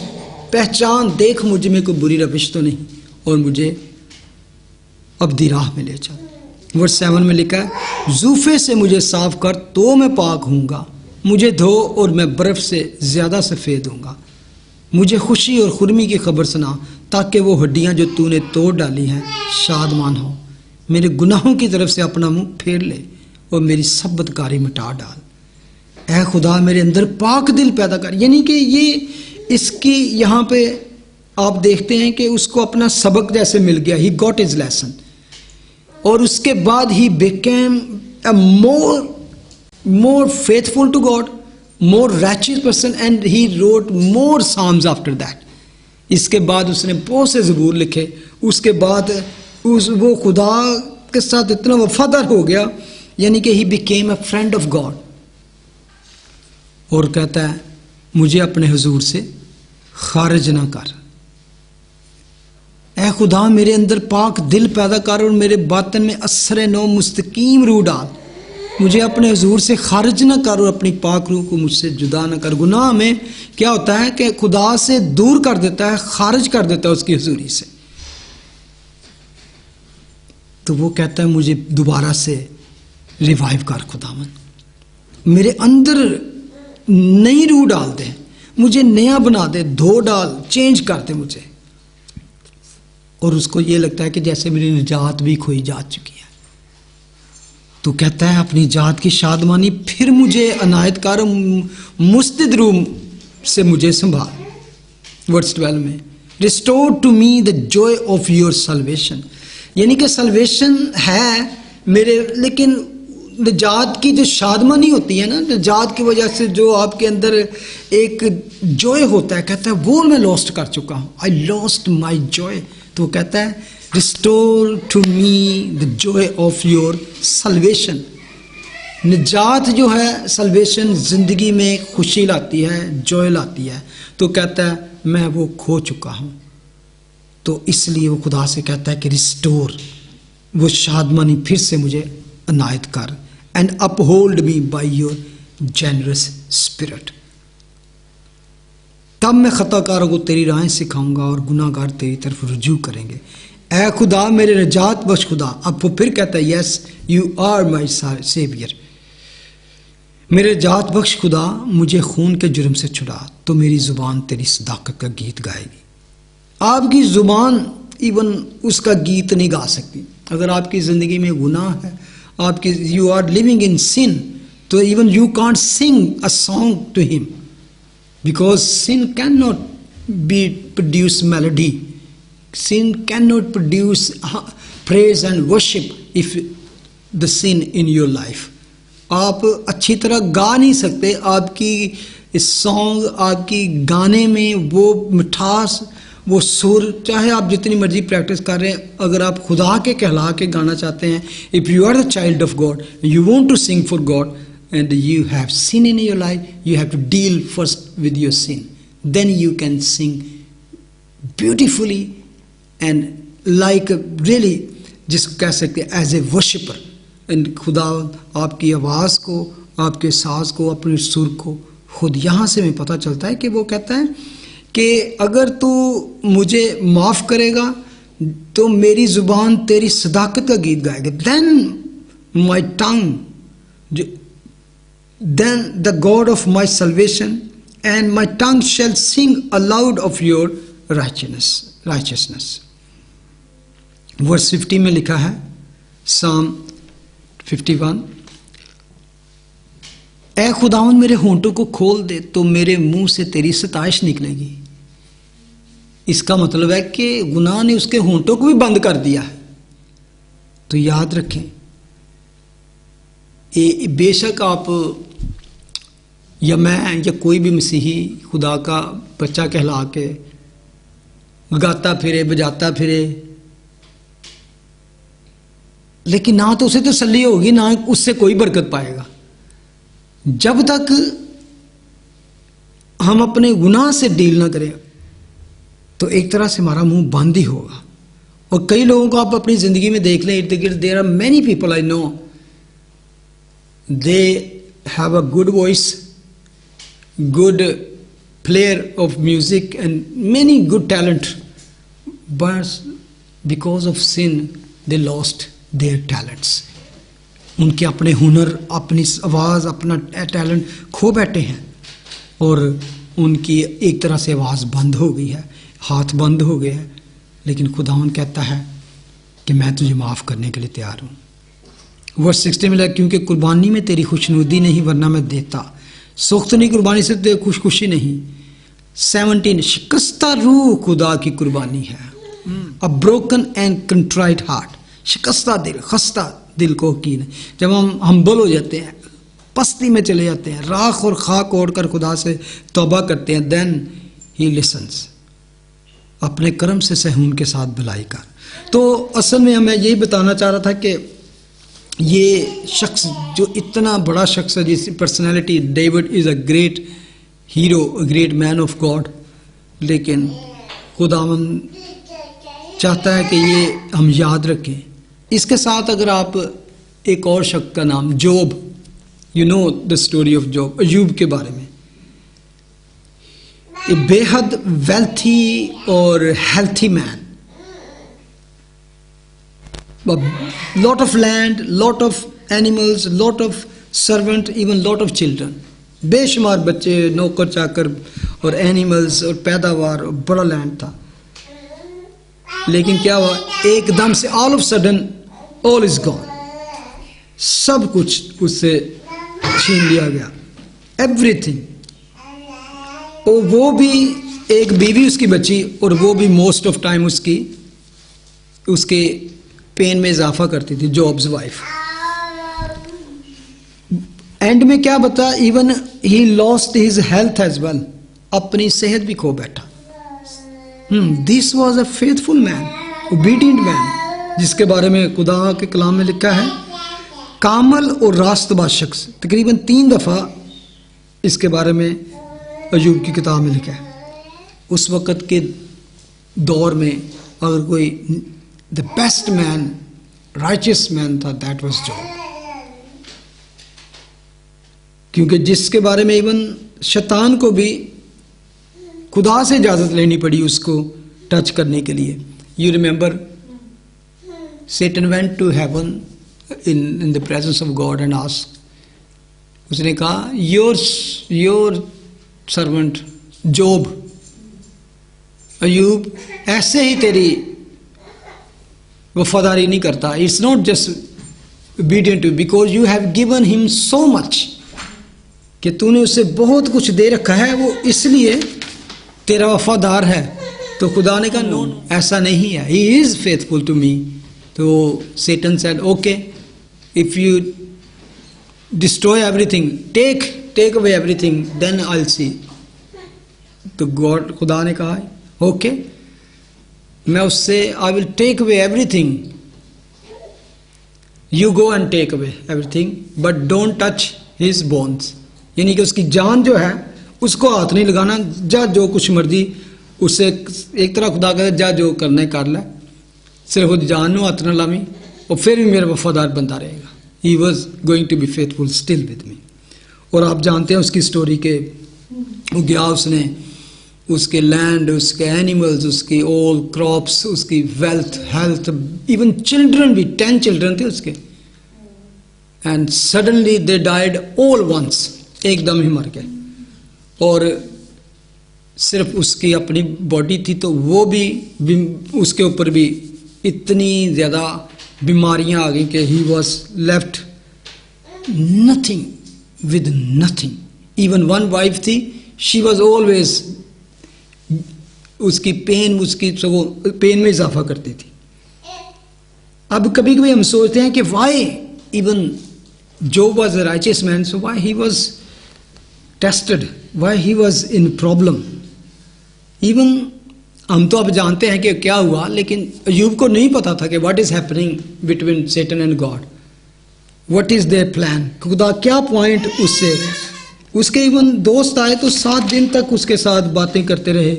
पहचान, देख मुझ में कोई बुरी रविश तो नहीं और मुझे अब्दी राह में ले चल। वर्स 7 में लिखा है जूफे से मुझे साफ कर तो मैं पाक हूँगा, मुझे धो और मैं बर्फ़ से ज़्यादा सफ़ेद होऊंगा। मुझे खुशी और खुरमी की खबर सुना ताकि वो हड्डियाँ जो तूने तोड़ डाली हैं शादमान हो। मेरे गुनाहों की तरफ से अपना मुंह फेर ले और मेरी सब बदकारी मिटा डाल। ऐ खुदा मेरे अंदर पाक दिल पैदा कर। यानी कि ये इसकी यहाँ पे आप देखते हैं कि उसको अपना सबक जैसे मिल गया, ही गॉट हिज लेसन, और उसके बाद ही became a more faithful to God, more righteous person, and he wrote more psalms after that. इसके बाद उसने बहुत से ज़बूर लिखे, उसके बाद वो खुदा के साथ इतना वफादार हो गया, यानी कि ही became a friend of God. और कहता है मुझे अपने हुजूर से खारिज ना कर, ऐ खुदा मेरे अंदर पाक दिल पैदा कर और मेरे बातन में असर नो मुस्तकीम रूह डाल, मुझे अपने हुजूर से खारिज ना कर और अपनी पाक रूह को मुझसे जुदा ना कर। गुनाह में क्या होता है कि खुदा से दूर कर देता है, खारिज कर देता है उसकी हुजूरी से। तो वो कहता है मुझे दोबारा से रिवाइव कर खुदावन, मेरे अंदर नई रूह डाल दे, मुझे नया बना दे, धो डाल, चेंज कर दे मुझे। और उसको ये लगता है कि जैसे मेरी निजात भी खोई जा चुकी है। तो कहता है अपनी जात की शादमानी फिर मुझे अनायत कर, मुस्तद रूह से मुझे संभाल। वर्स 12 में restore to me the joy of your salvation, यानी कि सल्वेशन है मेरे, लेकिन निजात की जो शादमानी होती है ना, निजात की वजह से जो आपके अंदर एक जॉय होता है, कहता है वो मैं लॉस्ट कर चुका हूँ, आई लॉस्ट माई जॉय। तो कहता है restore to me the joy of your salvation. निजात जो है, सल्वेशन जिंदगी में खुशी लाती है, जॉय लाती है। तो कहता है मैं वो खो चुका हूँ, तो इसलिए वो खुदा से कहता है कि रिस्टोर, वो शादमानी फिर से मुझे अनायत कर, and uphold me by your generous spirit. तब मैं खताकारों को तेरी राहें सिखाऊंगा और गुनाहगार तेरी तरफ रुजू करेंगे। ऐ खुदा मेरे नजात बख्श खुदा। अब वो फिर कहता है yes you are my saviour, मेरे जात बख्श खुदा, मुझे खून के जुर्म से छुड़ा, तो मेरी जुबान तेरी सदाकत का गीत गाएगी। आपकी जुबान इवन उसका गीत नहीं गा सकती। अगर आपकी ज़िंदगी में गुनाह है, आपकी you are living in sin, तो even you can't sing a song to him, because sin can not be produce melody, sin can not produce praise and worship if the sin in your life. आप अच्छी तरह गा नहीं सकते। आपकी सॉन्ग, आपकी गाने में वो मिठास, वो सुर, चाहे आप जितनी मर्जी प्रैक्टिस कर रहे हैं, अगर आप खुदा के कहला के गाना चाहते हैं, if you are the child of God, you want to sing for God and you have sin in your life, you have to deal first with your sin, then you can sing beautifully and like really, जिसको कह सकते हैं एज ए वर्शिपर। एंड खुदा आपकी आवाज़ को, आपके साज को, अपने सुर को, खुद यहाँ से हमें पता चलता है कि वो कहता है कि अगर तू मुझे माफ़ करेगा तो मेरी ज़ुबान तेरी सदाकत का गीत गाएगी। Then my tongue, then the God of my salvation and my tongue shall sing aloud of your righteousness. Verse 50 में लिखा है, साम 51, ऐ खुदावन मेरे होंठों को खोल दे तो मेरे मुंह से तेरी सताइश निकलेगी। इसका मतलब है कि गुनाह ने उसके होंठों को भी बंद कर दिया है। तो याद रखें, बेशक आप या मैं या कोई भी मसीही खुदा का बच्चा कहला के गाता फिरे, बजाता फिरे, लेकिन ना तो उसे तसल्ली होगी, ना उससे कोई बरकत पाएगा। जब तक हम अपने गुनाह से डील ना करें तो एक तरह से हमारा मुंह बंद ही होगा। और कई लोगों को आप अपनी ज़िंदगी में देख लें, इर्द गिर्द there are many people I know, they have a good voice, good player of music and many good talent, but because of sin they lost their talents. उनके अपने हुनर, अपनी आवाज़, अपना टैलेंट खो बैठे हैं और उनकी एक तरह से आवाज़ बंद हो गई है, हाथ बंद हो गए हैं। लेकिन खुदावन कहता है कि मैं तुझे माफ़ करने के लिए तैयार हूँ। वर्स 60 में लगा, क्योंकि कुर्बानी में तेरी खुशनुदी नहीं, वरना मैं देता। सुख्त नहीं कुर्बानी से तेरी खुशखुशी नहीं, 17 शिकस्ता रूह खुदा की कुर्बानी है। अ ब्रोकन एंड कंट्राइट हार्ट, शिकस्ता दिल, खस्ता दिल को कीन। जब हम हम्बल हो जाते हैं, पस्ती में चले जाते हैं, राख और खाक ओढ़ कर खुदा से तौबा करते हैं, देन ही लिसन्स, अपने कर्म से सहून के साथ भलाई कर। तो असल में मैं यही बताना चाह रहा था कि ये शख्स जो इतना बड़ा शख्स है, जिसकी personality, David is a great hero, a great man of God, लेकिन खुदावंद चाहता है कि ये हम याद रखें। इसके साथ अगर आप एक और शख्स का नाम Job, you know the story of Job, Ayub के बारे में, ए बेहद वेल्थी और healthy man, lot of land, lot of animals, lot of servant, even lot of children, बेशुमार बच्चे, नौकर चाकर और एनिमल्स और पैदावार, बड़ा लैंड था। लेकिन क्या हुआ, एकदम से all of sudden all is gone, सब कुछ उससे छीन लिया गया, एवरीथिंग। और वो भी एक बीवी उसकी बची, और वो भी मोस्ट ऑफ टाइम उसके पेन में इजाफा करती थी, जॉब्स वाइफ। एंड में क्या बता, even he lost his health as well, अपनी सेहत भी खो बैठा। This was a faithful man, obedient man, जिसके बारे में खुदा के कलाम में लिखा है, कामल और रास्तबाज शख्स। तकरीबन 3 दफ़ा इसके बारे में अयूब की किताब में लिखा है। उस वक़्त के दौर में अगर कोई the best man, righteous man था, दैट वाज जॉब। क्योंकि जिसके बारे में इवन शैतान को भी खुदा से इजाज़त लेनी पड़ी उसको टच करने के लिए। You remember, Satan went to heaven in the presence of God and asked, उसने कहा, your servant Job, अयूब ऐसे ही तेरी वफादारी नहीं करता, it's not just obedient to you because you have given him so much, कि तूने उसे बहुत कुछ दे रखा है, वो इसलिए तेरा वफादार है। तो खुदा ने कहा नो, ऐसा नहीं है, he is faithful to me। तो Satan said, okay, if you destroy everything, take away everything, then I'll see। तो खुदा ने कहा ओके, मैं उससे I will take away everything, you go and take away everything, but don't touch his bones। यानी कि उसकी जान जो है उसको हाथ नहीं लगाना, जा जो कुछ मर्जी उससे, एक तरह खुदा कहता जा जो करने कर ले, सिर्फ वो जान नो हाथ न लावी, और फिर भी मेरा वफादार बनता रहेगा। He was going to be faithful still with me. और आप जानते हैं उसकी स्टोरी के, वो गया, उसने उसके लैंड, उसके एनिमल्स, उसकी ऑल क्रॉप्स, उसकी वेल्थ, हेल्थ, इवन चिल्ड्रन भी, 10 चिल्ड्रन थे उसके, and suddenly they died all once, एकदम ही मर गए। और सिर्फ उसकी अपनी बॉडी थी, तो वो भी उसके ऊपर भी इतनी ज़्यादा बीमारियां आ गई कि he was left nothing, with nothing. Even one wife थी, शी वॉज ऑलवेज, उसकी पेन, उसकी वो पेन में इजाफा करती थी। अब कभी कभी हम सोचते हैं कि why even Job was a righteous man, so why he was tested, why he was in problem। Even हम तो अब जानते हैं कि क्या हुआ, लेकिन अयूब को नहीं पता था कि what is happening between Satan and God, what is their plan, खुदा क्या पॉइंट उससे। उसके इवन दोस्त आए तो 7 दिन तक उसके साथ बातें करते रहे,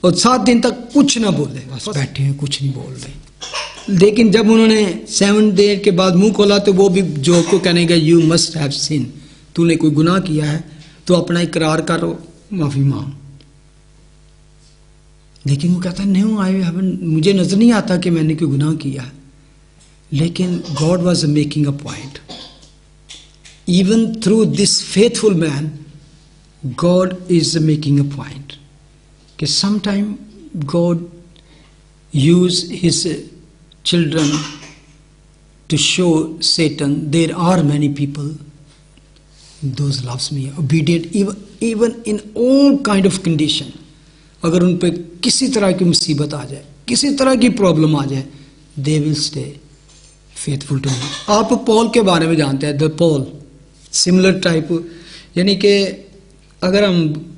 और 7 दिन तक कुछ ना बोले, बस बैठे हैं, कुछ नहीं बोल रहे। लेकिन जब उन्होंने 7 दिन के बाद मुंह खोला, तो वो भी जोब को कहने गए, यू मस्ट हैव सिन, तूने कोई गुनाह किया है तो अपना इकरार करो, माफी मांग। लेकिन वो कहता नहीं, आई हैवंट, मुझे नजर नहीं आता कि मैंने कोई गुनाह किया। लेकिन God was making a point, even through this faithful man, God is making a point कि sometime God use his children to show Satan there are many people those loves me, obedient even in all kind of condition, अगर उन पे किसी तरह की मुसीबत आ जाए, किसी तरह की प्रॉब्लम आ जाए, they will stay faithful to me. आप पॉल के बारे में जानते हैं, द पॉल सिमिलर टाइप, यानी कि अगर हम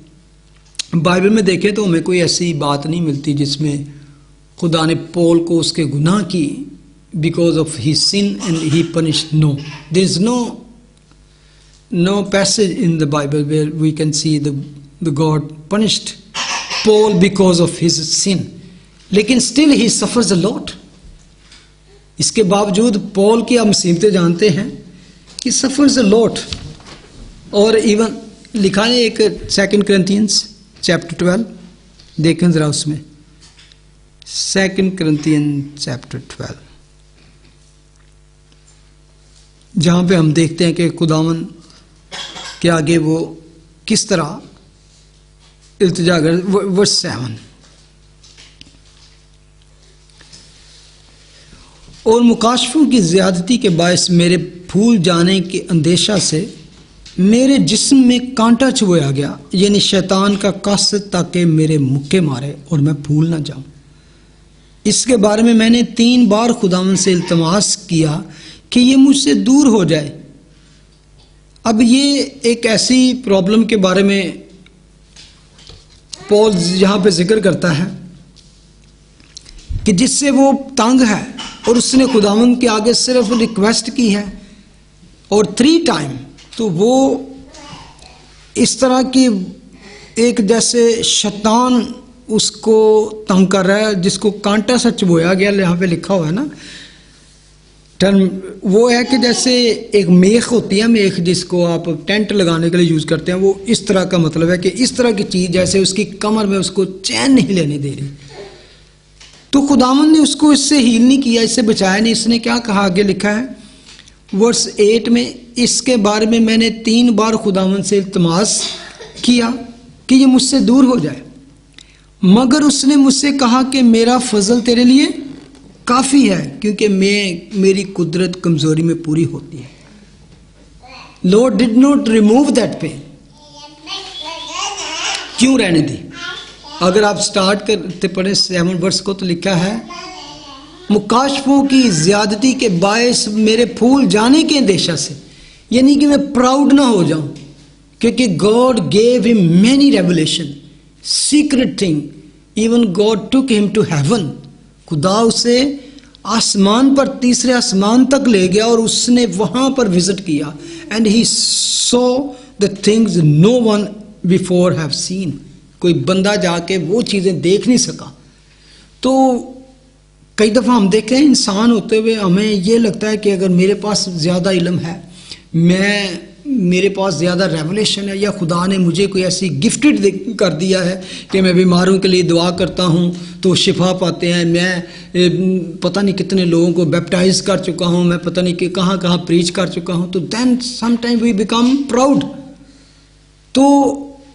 बाइबल में देखें तो हमें कोई ऐसी बात नहीं मिलती जिसमें खुदा ने पॉल को उसके गुनाह की because of he sin and he punished. No, there is no passage in the Bible where we can see the God punished Paul because of his sin, लेकिन still he suffers a lot. इसके बावजूद पॉल की आप मुसीबतें जानते हैं कि सफर्स अ लॉट। और इवन लिखा है एक 2 Corinthians chapter 12, देखें जरा उसमें 2 Corinthians chapter 12, जहां पे हम देखते हैं कि खुदावन के आगे वो किस तरह इल्तिजा कर। वर्स 7, और मुकाशफों की ज्यादती के बायस मेरे फूल जाने के अंदेशा से मेरे जिस्म में कांटा चुभोया गया, यानी शैतान का कासद, ताकि मेरे मुक्के मारे और मैं फूल ना जाऊं। इसके बारे में मैंने 3 बार खुदावन से इल्तमास किया कि ये मुझसे दूर हो जाए। अब ये एक ऐसी प्रॉब्लम के बारे में पॉल यहां पे जिक्र करता है कि जिससे वो तंग है और उसने खुदावन के आगे सिर्फ रिक्वेस्ट की है, और 3 टाइम तो वो इस तरह की एक जैसे शैतान उसको तंग कर रहा है, जिसको कांटा सा चुभोया गया, यहाँ पे लिखा हुआ है ना टर्म, वो है कि जैसे एक मेख होती है, मेख जिसको आप टेंट लगाने के लिए यूज़ करते हैं, वो इस तरह का मतलब है कि इस तरह की चीज़ जैसे उसकी कमर में उसको चैन नहीं लेने दे रही। तो खुदावन ने उसको इससे हील नहीं किया, इससे बचाया नहीं। इसने क्या कहा, आगे लिखा है वर्स 8 में, इसके बारे में मैंने 3 बार खुदावन से इल्तमास किया कि ये मुझसे दूर हो जाए, मगर उसने मुझसे कहा कि मेरा फजल तेरे लिए काफ़ी है, क्योंकि मेरी कुदरत कमज़ोरी में पूरी होती है। Lord did not remove that pain. क्यों रहने दी? अगर आप स्टार्ट करते पढ़े 7 वर्स को तो लिखा है मुकाशफों की ज्यादती के बायस मेरे फूल जाने के अंदेशा से, यानी कि मैं प्राउड ना हो जाऊं, क्योंकि God gave him many revelation secret thing, even God took him to heaven. खुदा उसे आसमान पर, तीसरे आसमान तक ले गया और उसने वहां पर विजिट किया, and he saw the things no one before have seen. कोई बंदा जाके वो चीजें देख नहीं सका। तो कई दफ़ा हम देखें इंसान होते हुए हमें ये लगता है कि अगर मेरे पास ज़्यादा इल्म है, मेरे पास ज़्यादा रेवलेशन है, या खुदा ने मुझे कोई ऐसी गिफ्टेड कर दिया है कि मैं बीमारों के लिए दुआ करता हूँ तो शिफा पाते हैं, मैं पता नहीं कितने लोगों को बैप्टाइज कर चुका हूँ, मैं पता नहीं कि कहाँ कहाँ प्रीच कर चुका हूँ, तो then sometime we become proud. तो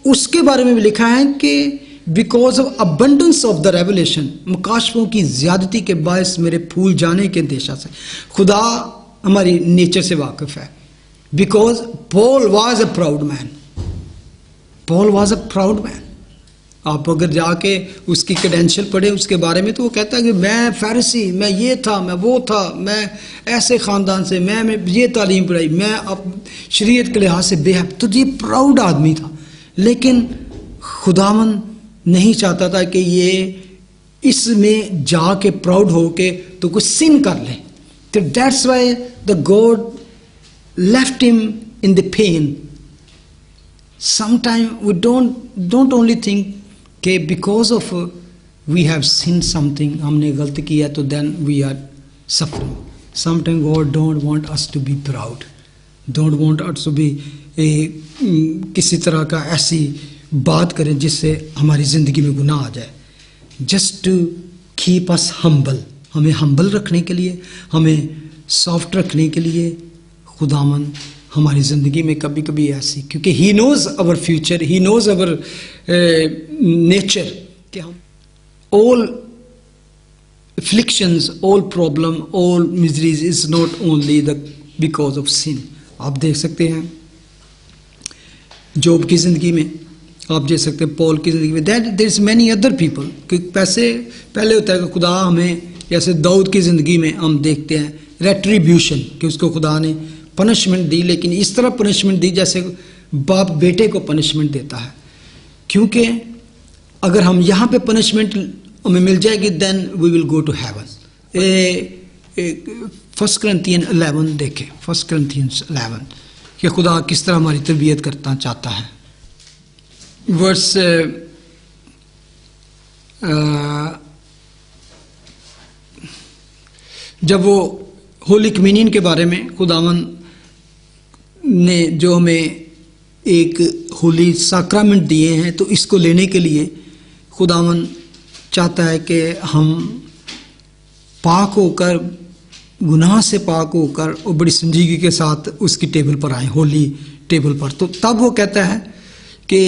उसके बारे में भी लिखा है कि because of abundance of the revelation, मुकाशफों की ज्यादती के बायस मेरे फूल जाने के अंदेशा से। खुदा हमारी नेचर से वाकिफ है, because Paul was a proud man. Paul was a proud man. आप अगर जाके उसकी क्रेडेंशियल पढ़े उसके बारे में तो वो कहता है कि मैं फैरिसी, मैं ये था, मैं वो था, मैं ऐसे ख़ानदान से, मैं ये तालीम पढ़ाई, मैं अब शरीयत के लिहाज से बेहद, तो ये प्राउड आदमी था। लेकिन खुदावन नहीं चाहता था कि ये इसमें जाके प्राउड हो के तो कुछ सिन कर ले। तो that's why the God left him in the pain. Sometime we don't only think कि because of we have sin something, हमने गलती किया तो then we are suffering. Sometime God don't want us to be proud, don't want us to be किसी तरह का ऐसी बात करें जिससे हमारी ज़िंदगी में गुनाह आ जाए। Just to keep us humble, हमें हम्बल रखने के लिए, हमें सॉफ्ट रखने के लिए खुदावन हमारी ज़िंदगी में कभी कभी ऐसी, क्योंकि he knows our future, he knows our nature, कि हम all afflictions, all problem, all miseries is not only the because of sin। आप देख सकते हैं जोब की ज़िंदगी में, आप देख सकते हैं पॉल की ज़िंदगी में, that there is many other people. क्योंकि पहले होता है कि खुदा हमें, जैसे दाऊद की ज़िंदगी में हम देखते हैं रेट्रीब्यूशन, कि उसको खुदा ने पनिशमेंट दी, लेकिन इस तरह पनिशमेंट दी जैसे बाप बेटे को पनिशमेंट देता है। क्योंकि अगर हम यहाँ पे पनिशमेंट हमें मिल जाएगी, then we will go to heaven. 1 Corinthians 11 देखें, 1 Corinthians 11 कि खुदा किस तरह हमारी तरबियत करना चाहता है। वर्स जब वो होली कम्युनियन के बारे में खुदावन ने जो हमें एक होली साक्रामेंट दिए हैं, तो इसको लेने के लिए खुदावन चाहता है कि हम पाक होकर, गुनाह से पाक होकर और बड़ी संजीदगी के साथ उसकी टेबल पर आए, होली टेबल पर। तो तब वो कहता है कि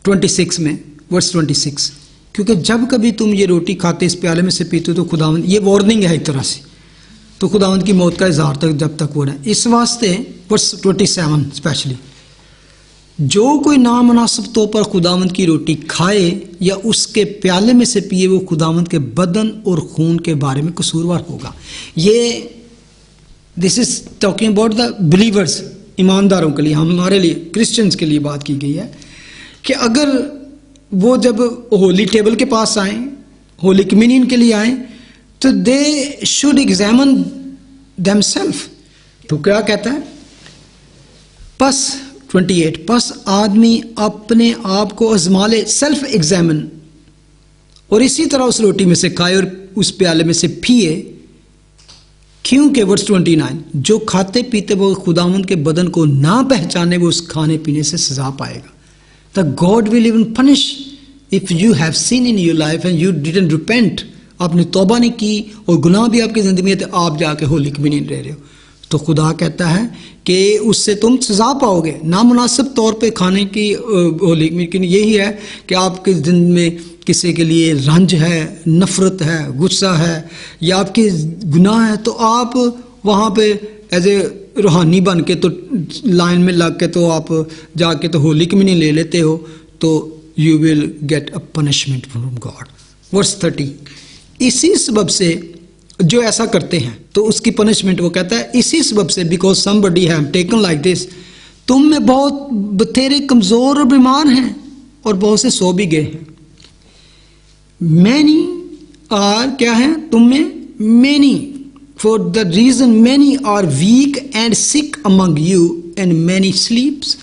26 में, वर्स 26, क्योंकि जब कभी तुम ये रोटी खाते, इस प्याले में से पीते हो, तो खुदावंद, ये वार्निंग है एक तरह से, तो खुदावंद की मौत का इजहार तक जब तक हो रहा है। इस वास्ते वर्स 27 स्पेशली, जो कोई नामनासिब तौर पर खुदावंद की रोटी खाए या उसके प्याले में से पिए, वो खुदावंद के बदन और खून के बारे में कसूरवार होगा। ये this is talking about the believers, ईमानदारों के लिए, हमारे लिए, क्रिश्चियंस के लिए बात की गई है कि अगर वो जब होली टेबल के पास आए, होली कम्युनियन के लिए आए, तो दे शुड एग्जामिन देमसेल्फ। तो क्या कहता है, बस 28, बस आदमी अपने आप को आजमा ले, सेल्फ एग्जामिन, और इसी तरह उस रोटी में से खाए और उस प्याले में से पिए। क्योंकि वर्स 29, जो खाते पीते वो खुदावंद के बदन को ना पहचाने, वो उस खाने पीने से सजा पाएगा। The God will even punish if you have seen in your life and you didn't repent. आपने तौबा नहीं की और गुनाह भी आपकी जिंदगी में, तो आप जाके होली कम्युनियन रह रहे हो, तो खुदा कहता है कि उससे तुम सजा पाओगे। नामुनासिब तौर पे खाने की होली, लेकिन यही है कि आपके दिन में किसी के लिए रंज है, नफरत है, गुस्सा है, या आपके गुनाह है, तो आप वहाँ पे एज ए रूहानी बन के, तो लाइन में लग के, तो आप जाके तो होली कम्युनियन ले लेते हो, तो you will get a punishment from God. Verse 30, इसी सबब से जो ऐसा करते हैं तो उसकी पनिशमेंट, वो कहता है इसी सबब से, because somebody have taken like this, तुम में बहुत बथेरे कमजोर और बीमार हैं और बहुत से सो भी गए हैं। मैनी आर, क्या है तुम में, many, for the reason many are weak and sick among you and many sleeps.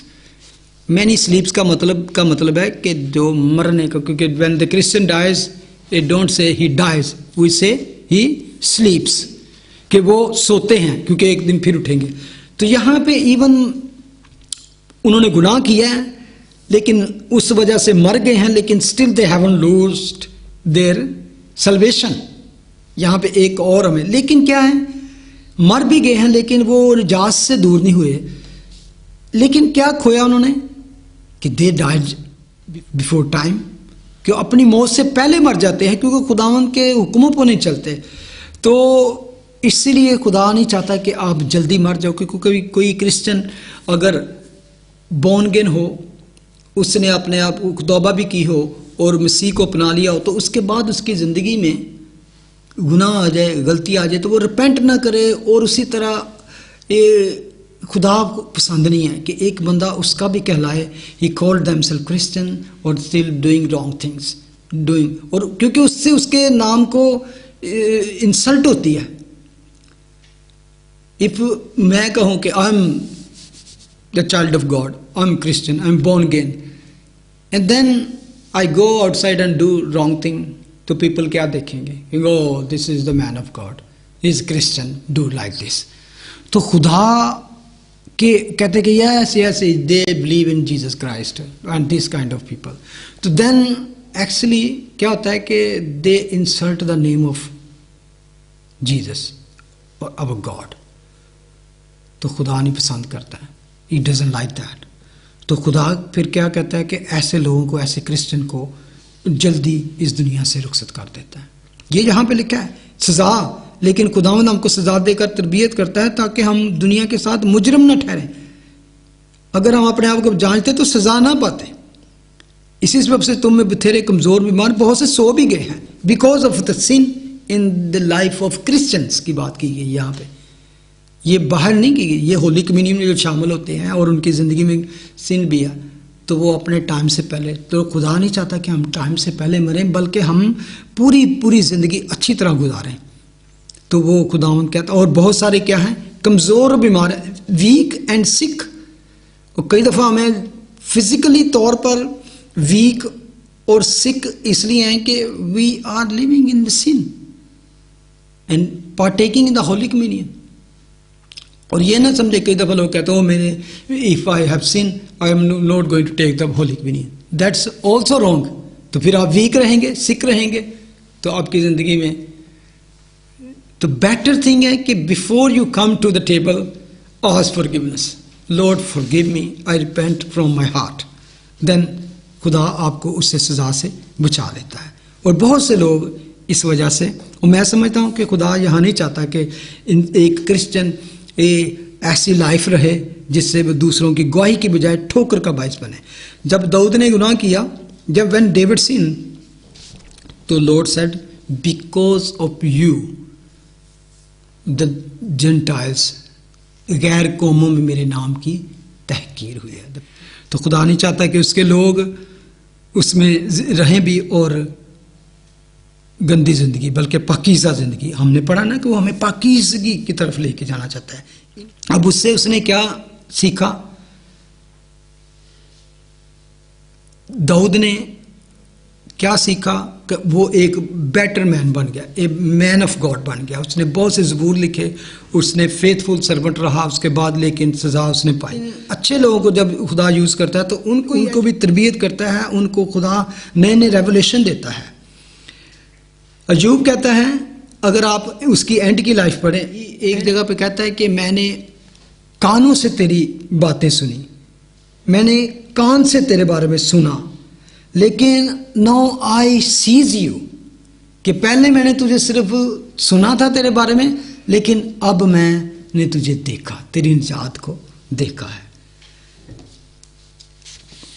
Many sleeps का मतलब है कि जो मरने का, क्योंकि when the Christian dies, it don't say he dies, we से ही स्लीप्स, कि वो सोते हैं, क्योंकि एक दिन फिर उठेंगे। तो यहां पे इवन उन्होंने गुनाह किया है, लेकिन उस वजह से मर गए हैं, लेकिन still they haven't loosed their salvation. यहां पे एक और हमें, लेकिन क्या है, मर भी गए हैं, लेकिन वो निजात से दूर नहीं हुए। लेकिन क्या खोया उन्होंने, कि दे डाइड बिफोर टाइम, कि अपनी मौत से पहले मर जाते हैं, क्योंकि खुदावंद के हुक्मों पर नहीं चलते। तो इसीलिए खुदा नहीं चाहता कि आप जल्दी मर जाओ, क्योंकि कोई क्रिश्चियन अगर बॉर्न अगेन हो, उसने अपने आप तौबा भी की हो और मसीह को अपना लिया हो, तो उसके बाद उसकी ज़िंदगी में गुनाह आ जाए, गलती आ जाए, तो वो रिपेंट ना करे, और उसी तरह ये खुदा को पसंद नहीं है कि एक बंदा उसका भी कहलाए, ही कॉल्ड देमसेल्फ क्रिश्चियन और still doing wrong things, doing, और क्योंकि उससे उसके नाम को इंसल्ट होती है। इफ मैं कहूं कि I am the child of God, I am Christian, I am born again, and then I go outside and do wrong thing, तो पीपल क्या देखेंगे, go this is the man of God, is Christian, do like this. तो खुदा के कहते कि yes yes they believe in Jesus Christ and this kind of people, तो देन एक्चुअली क्या होता है कि they insult the name of Jesus और अवर गॉड। तो खुदा नहीं पसंद करता है, ही डजंट लाइक दैट। तो खुदा फिर क्या कहता है कि ऐसे लोगों को, ऐसे क्रिश्चियन को जल्दी इस दुनिया से रुखसत कर देता है। ये यहाँ पे लिखा है सजा, लेकिन खुदावंद हमको सजा देकर तरबियत करता है ताकि हम दुनिया के साथ मुजरिम न ठहरें। अगर हम अपने आप को जांचते तो सजा ना पाते। इसी सबब से तुम में बथेरे कमज़ोर बीमार बहुत से सो भी गए हैं, because of the sin in the life of Christians की बात की गई यहाँ पे। ये बाहर नहीं की गई, ये होली कम्युनियन में जो शामिल होते हैं और उनकी ज़िंदगी में सिन भी है, तो वो अपने टाइम से पहले, तो खुदा नहीं चाहता कि हम टाइम से पहले मरें, बल्कि हम पूरी ज़िंदगी अच्छी तरह गुजारें। तो वो खुदावन कहता। और बहुत सारे क्या हैं, कमज़ोर और बीमार, वीक एंड सिक। और कई दफ़ा हमें फिजिकली तौर पर वीक और सिक इसलिए हैं कि we are living in the sin and partaking in the holy communion. और ये ना समझे, कई दफ़ा लोग कहते हो मेरे if I have sin I am not going to take the holy communion, that's also wrong. तो फिर आप वीक रहेंगे, सिक रहेंगे, तो आपकी ज़िंदगी में तो बेटर थिंग है कि before you come to the table ask forgiveness, Lord forgive me, I repent from my heart, then खुदा आपको उससे सज़ा से बचा लेता है। और बहुत से लोग इस वजह से, और मैं समझता हूँ कि खुदा यहाँ नहीं चाहता कि एक क्रिश्चियन ऐसी लाइफ रहे जिससे वो दूसरों की गवाही की बजाय ठोकर का बायस बने। जब दाऊद ने गुनाह किया, जब व्हेन डेविड सिन, तो Lord said because of you the Gentiles, गैर कौमों में मेरे नाम की तहकीर हुई है। तो खुदा नहीं चाहता कि उसके लोग उसमें रहें भी और गंदी ज़िंदगी, बल्कि पाकीज़ा ज़िंदगी। हमने पढ़ा ना कि वो हमें पाकीज़गी की तरफ लेके जाना चाहता है। अब उससे उसने क्या सीखा, दाऊद ने क्या सीखा कि वो एक बेटर मैन बन गया, एक मैन ऑफ गॉड बन गया। उसने बहुत से ज़बूर लिखे, उसने फेथफुल सर्वेंट रहा उसके बाद, लेकिन सज़ा उसने पाई। अच्छे लोगों को जब खुदा यूज़ करता है तो उनको भी तरबियत करता है, उनको खुदा नए नए रेवलेशन देता है। अयूब कहता है, अगर आप उसकी एंड की लाइफ पढ़ें, एक जगह पे कहता है कि मैंने कानों से तेरी बातें सुनी, मैंने कान से तेरे बारे में सुना, लेकिन नाउ आई सीज यू, कि पहले मैंने तुझे सिर्फ सुना था तेरे बारे में, लेकिन अब मैंने तुझे देखा, तेरी निजात को देखा है।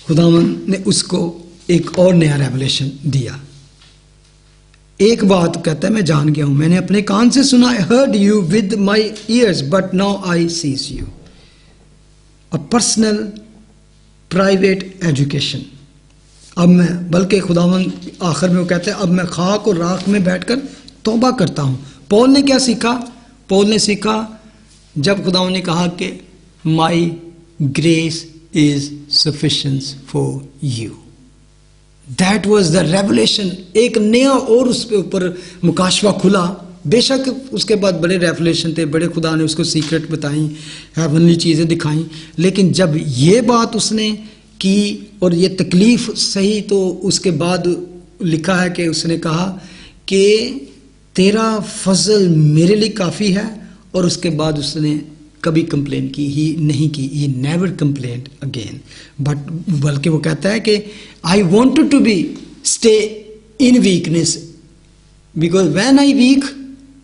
खुदावंद ने उसको एक और नया रेवलेशन दिया। एक बात कहता है, मैं जान गया हूं, मैंने अपने कान से सुना, I heard you with my years but now I sees you. A personal private education. अब मैं, बल्कि खुदावंद आखिर में वो कहते हैं, अब मैं खाक और राख में बैठकर तौबा करता हूं। पौल ने क्या सीखा? पौल ने सीखा जब खुदावंद ने कहा कि माई grace is sufficient for you, that was the revelation. एक नया और उसके ऊपर मुकाशवा खुला। बेशक उसके बाद बड़े रेवलेशन थे, बड़े खुदा ने उसको सीक्रेट बताई, हेवनली चीज़ें दिखाई, लेकिन जब ये बात उसने की और ये तकलीफ सही, तो उसके बाद लिखा है कि उसने कहा कि तेरा फजल मेरे लिए काफ़ी है। और उसके बाद उसने कभी कंप्लेन की ही नहीं की, he never complained again, but बल्कि वो कहता है कि I wanted to be stay in weakness because when I weak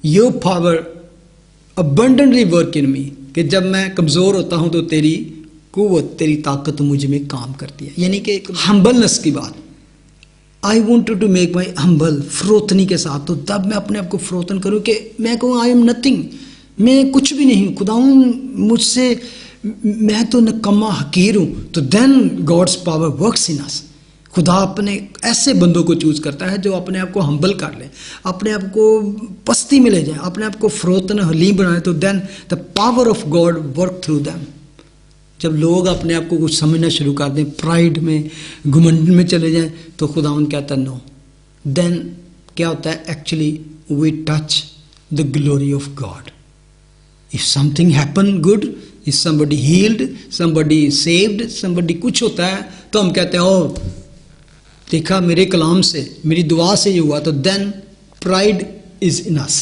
your power abundantly work in me, कि जब मैं कमज़ोर होता हूँ तो तेरी कुव्वत, तेरी ताकत मुझ में काम करती है। यानी कि एक हम्बलनेस की बात, I wanted to make my humble, फरोतनी के साथ। तो तब मैं अपने आप को फरोतन करूँ कि मैं कहूँ आई एम नथिंग, मैं कुछ भी नहीं, खुदाऊं मुझसे, मैं तो नकम्मा हकीर हूँ। तो then God's power works in us. खुदा अपने ऐसे बंदों को चूज करता है जो अपने आप को हम्बल कर ले, अपने आप को पस्ती में ले जाए, अपने आप को फरोतन हलीम बनाए, तो then the power of God work through them. जब लोग अपने आप को कुछ समझना शुरू कर दें, प्राइड में, घुमंड में चले जाएं, तो खुदावन कहता है नो, देन क्या होता है, actually we touch the glory of God. If something happened good, if somebody healed, somebody saved, somebody कुछ होता है, तो हम कहते हैं ओ देखा मेरे कलाम से, मेरी दुआ से ये हुआ, तो then pride is in us।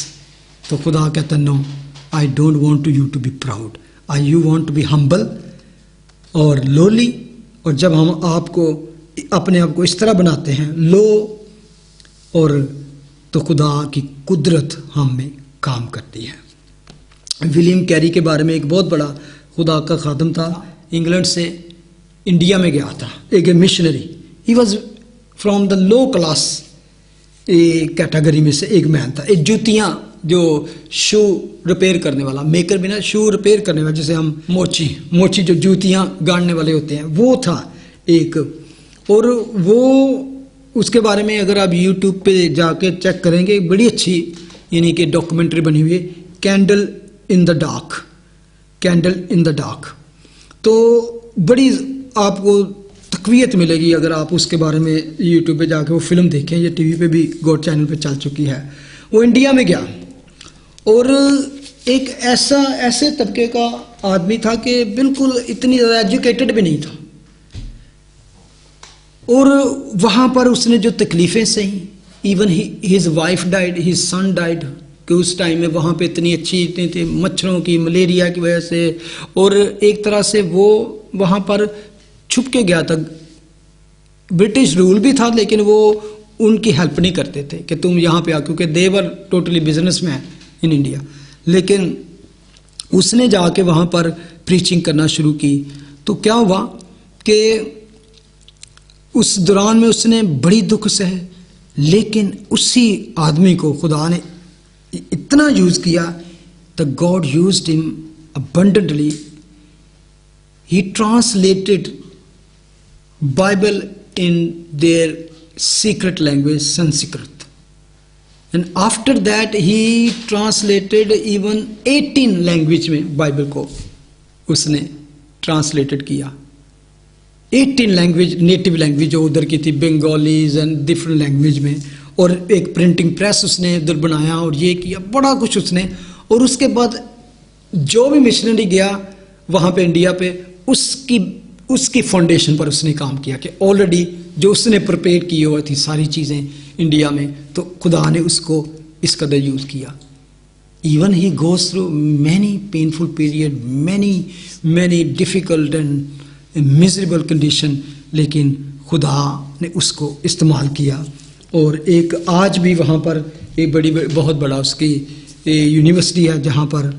तो खुदा कहता है no, I don't want you to be proud, you want to be humble और lowly। और जब हम आपको अपने आप को इस तरह बनाते हैं लो, और तो खुदा की कुदरत हम में काम करती है। विलियम कैरी के बारे में एक बहुत बड़ा खुदा का खादम था, इंग्लैंड से इंडिया में गया था, एक missionary. He was from the low class category में से एक मैन था। एक जूतियाँ जो शू रिपेयर करने वाला, मेकर भी ना, शू रिपेयर करने वाला, जैसे हम मोची जो जूतियाँ गाड़ने वाले होते हैं, वो था एक। और वो उसके बारे में अगर आप यूट्यूब पे जाके चेक करेंगे, बड़ी अच्छी यानी कि डॉक्यूमेंट्री बनी हुई है, कैंडल इन द डार्क। तो बड़ी आपको तकवीयत मिलेगी अगर आप उसके बारे में यूट्यूब पे जाके वो फिल्म देखें, या टीवी पे भी गॉड चैनल पे चल चुकी है। वो इंडिया में गया और एक ऐसे तबके का आदमी था कि बिल्कुल इतनी ज़्यादा एजुकेटेड भी नहीं था, और वहाँ पर उसने जो तकलीफ़ें सही, even his wife died, his son died, कि उस टाइम में वहाँ पे इतनी इतनी थी मच्छरों की, मलेरिया की वजह से, और एक तरह से वो वहाँ पर छुप के गया था। ब्रिटिश रूल भी था, लेकिन वो उनकी हेल्प नहीं करते थे कि तुम यहाँ पे आ, क्योंकि they were totally businessman in India. लेकिन उसने जाके वहाँ पर प्रीचिंग करना शुरू की। तो क्या हुआ कि उस दौरान में उसने बड़ी दुख सहे, लेकिन उसी आदमी को खुदा ने इतना यूज किया, the God used him abundantly. He translated Bible in their secret language, Sanskrit, and after that he translated even 18 language में बाइबल को उसने ट्रांसलेटेड किया। 18 लैंग्वेज, नेटिव लैंग्वेज जो उधर की थी, बंगालीज एंड डिफरेंट लैंग्वेज में, और एक प्रिंटिंग प्रेस उसने उधर बनाया और ये किया, बड़ा कुछ उसने। और उसके बाद जो भी मिशनरी गया वहाँ पे इंडिया पे, उसकी फाउंडेशन पर उसने काम किया कि ऑलरेडी जो उसने प्रिपेयर की हुई थी सारी चीज़ें इंडिया में, तो खुदा ने उसको इस कदर यूज़ किया। Even he goes through many painful period, many difficult and miserable condition, लेकिन खुदा ने उसको इस्तेमाल किया। और एक आज भी वहाँ पर एक बहुत बड़ा उसकी यूनिवर्सिटी है जहाँ पर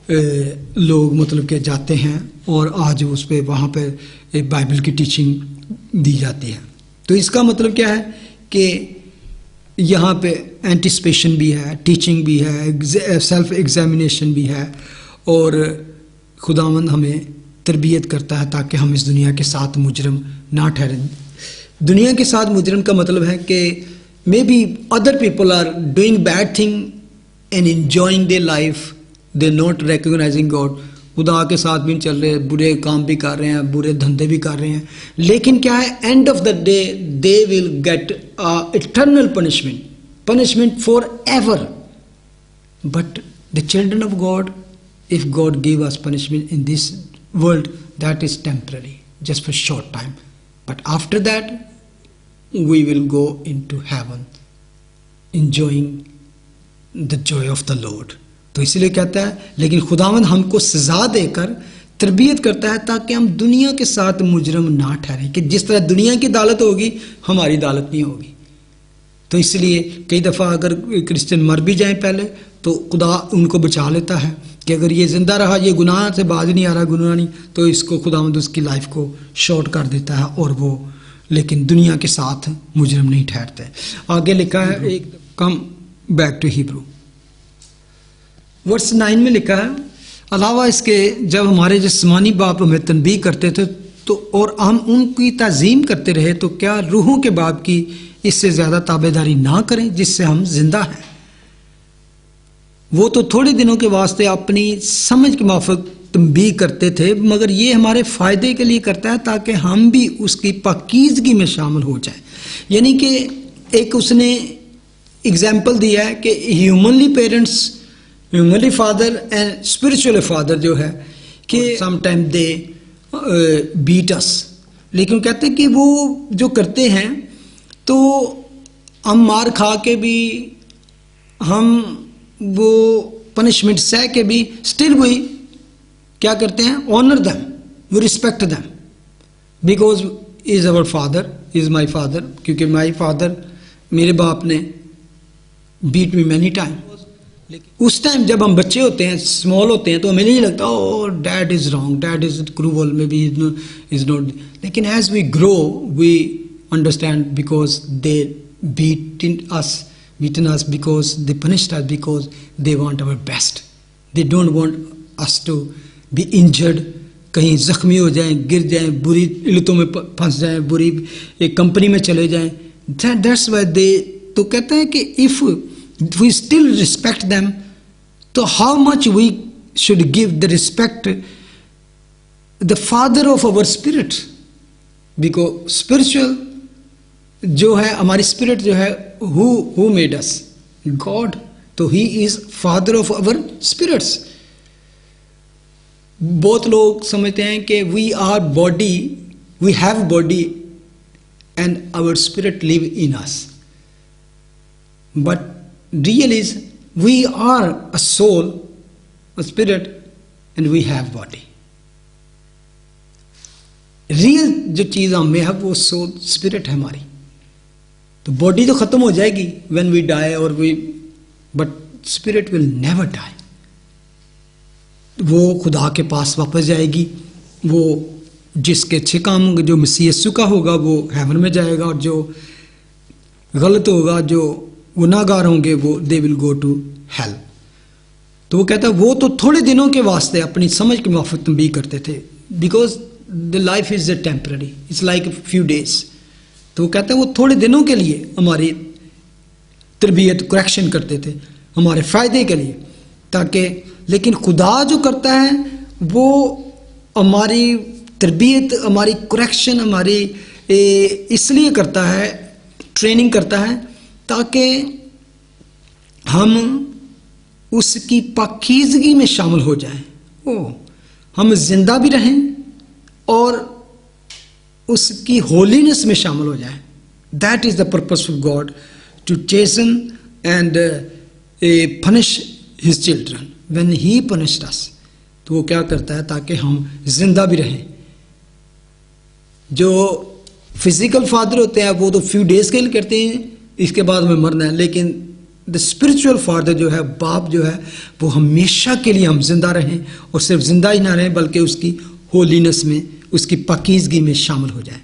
लोग मतलब के जाते हैं, और आज उस पर वहाँ पर एक बाइबल की टीचिंग दी जाती है। तो इसका मतलब क्या है कि यहाँ पे एंटिसिपेशन भी है, टीचिंग भी है, सेल्फ एग्जामिनेशन भी है, और खुदावंद हमें तरबियत करता है ताकि हम इस दुनिया के साथ मुजरम ना ठहरें। दुनिया के साथ मुजरम का मतलब है कि maybe other people are doing bad thing and enjoying their life, they not recognizing God. खुदा के साथ भी चल रहे, बुरे काम भी कर रहे हैं, बुरे धंधे भी कर रहे हैं, लेकिन क्या है, end of the day they will get eternal punishment for ever. But the children of God, if God give us punishment in this world, that is temporary, just for short time, but after that we will go into heaven enjoying the joy of the Lord. तो इसलिए कहता है, लेकिन खुदावंद हमको सजा देकर तरबियत करता है ताकि हम दुनिया के साथ मुजरम ना ठहरें, कि जिस तरह दुनिया की अदालत होगी हमारी अदालत नहीं होगी। तो इसलिए कई दफ़ा अगर क्रिश्चियन मर भी जाएं पहले, तो खुदा उनको बचा लेता है कि अगर ये ज़िंदा रहा, ये गुनाह से बाज नहीं आ रहा, गुनाह नहीं, तो इसको खुदावंद उसकी लाइफ को शॉर्ट कर देता है, और वो लेकिन दुनिया के साथ मुजरम नहीं ठहरते। आगे लिखा है, एक come back to Hebrew, verse 9 में लिखा है, अलावा इसके जब हमारे जिस्मानी बाप हमें तनबीह करते थे तो और हम उनकी ताज़ीम करते रहे, तो क्या रूहों के बाप की इससे ज़्यादा ताबेदारी ना करें जिससे हम जिंदा हैं। वो तो थोड़े दिनों के वास्ते अपनी समझ के माफिक तंबीह करते थे, मगर ये हमारे फ़ायदे के लिए करता है ताकि हम भी उसकी पाकीज़गी में शामिल हो जाएं। यानी कि एक उसने एग्जाम्पल दिया है कि humanly parents, humanly father and spiritual father जो है कि समटाइम दे बीट अस, लेकिन कहते हैं कि वो जो करते हैं तो हम मार खा के भी, हम वो पनिशमेंट सह के भी, स्टिल वही क्या करते हैं, honour them, we respect them, because is our father, is my father, क्योंकि माई फादर, मेरे बाप ने बीट मी मैनी टाइम, उस टाइम जब हम बच्चे होते हैं, स्मॉल होते हैं, तो हमें नहीं लगता oh dad is wrong, dad is cruel, maybe is not. लेकिन as we grow we understand because they beaten us because they punished us because they want our best. They don't want us to be injured. कहीं जख्मी हो जाएं, गिर जाएं, बुरी इल्लतों में फंस जाएं, बुरी एक कंपनी में चले जाएं. That's why they, तो कहते हैं कि if we still respect them, तो how much we should give the respect the father of our spirit, because spiritual जो है हमारी स्पिरिट जो है who made us? God. तो he is father of our spirits. बहुत लोग समझते हैं कि we are body, we have body and our spirit live in us. But real is we are a soul, a spirit and we have body. Real जो चीज़ हमें है वो सोल स्पिरिट है हमारी. तो बॉडी तो खत्म हो जाएगी व्हेन वी डाई और we, but spirit will never die. वो खुदा के पास वापस जाएगी. वो जिसके अच्छे काम होंगे, जो मसीह यीशु का होगा वो हेवन में जाएगा, और जो गलत होगा, जो गुनाहगार होंगे वो they will go to hell. तो वो कहता है वो तो थोड़े दिनों के वास्ते अपनी समझ के मुताबिक भी करते थे, because the life is a temporary, it's like few days. तो वो कहते हैं वो थोड़े दिनों के लिए हमारी तरबियत करेक्शन करते थे हमारे फ़ायदे के लिए, ताकि, लेकिन खुदा जो करता है वो हमारी तरबियत, हमारी करेक्शन, हमारी इसलिए करता है, ट्रेनिंग करता है ताकि हम उसकी पाकीज़गी में शामिल हो जाएं. हम जिंदा भी रहें और उसकी होलीनेस में शामिल हो जाए. That is the purpose of God, to chasten and punish his children when he punished us. तो वो क्या करता है ताकि हम जिंदा भी रहें. जो फिजिकल फादर होते हैं वो तो फ्यू डेज के लिए करते हैं, इसके बाद में मरना है. लेकिन द स्पिरिचुअल फादर जो है, बाप जो है, वो हमेशा के लिए हम जिंदा रहें, और सिर्फ जिंदा ही ना रहें बल्कि उसकी होलीनेस में, उसकी पाकीज़गी में शामिल हो जाए.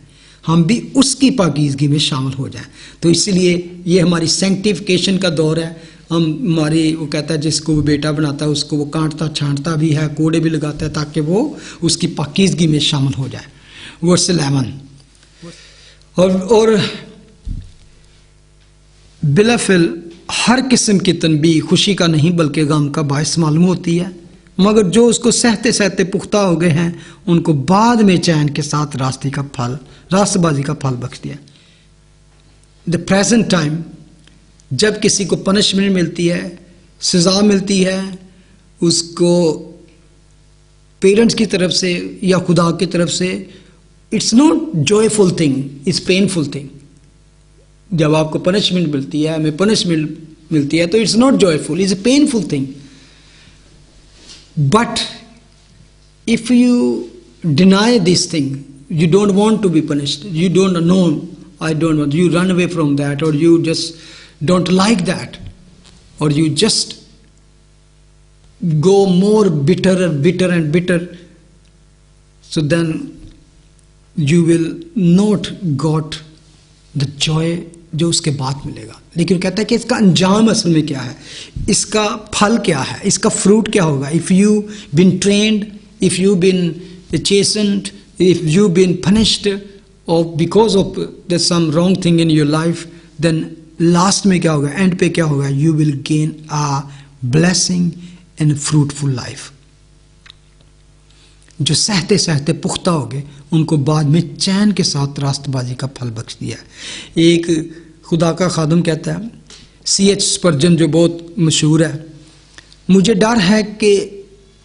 हम भी उसकी पाकीज़गी में शामिल हो जाएं. तो इसलिए ये हमारी सैंक्टिफिकेशन का दौर है. हमारी, वो कहता है जिसको वो बेटा बनाता है उसको वो काटता छांटता भी है, कोड़े भी लगाता है ताकि वो उसकी पाकीज़गी में शामिल हो जाए. वर्स 11. और बिलाफिल हर किस्म की तनबी खुशी का नहीं बल्कि गम का बायस मालूम होती है, मगर जो उसको सहते सहते पुख्ता हो गए हैं उनको बाद में चैन के साथ रास्तबाजी का फल बख्श दिया. द प्रेजेंट टाइम, जब किसी को पनिशमेंट मिलती है, सज़ा मिलती है, उसको पेरेंट्स की तरफ से या खुदा की तरफ से, it's not joyful thing, it's painful thing. जब आपको पनिशमेंट मिलती है, हमें पनिशमेंट मिलती है, तो it's not joyful, it's a painful thing. But if you deny this thing, you don't want to be punished, you don't know, I don't want, you run away from that, or you just don't like that, or you just go more bitter and bitter and bitter, so then you will not got the joy जो उसके बाद मिलेगा. लेकिन कहता है कि इसका अंजाम असल में क्या है, इसका फल क्या है, इसका फ्रूट क्या होगा. If you been trained, if you been chastened, if you been punished और because of the some wrong thing in your life, then last में क्या होगा, एंड पे क्या होगा, you will gain a blessing and fruitful life. जो सहते सहते पुख्ता हो गए उनको बाद में चैन के साथ रास्तबाजी का फल बख्श दिया. एक खुदा का खादम कहता है, C.H. स्पर्जन जो बहुत मशहूर है, मुझे डर है कि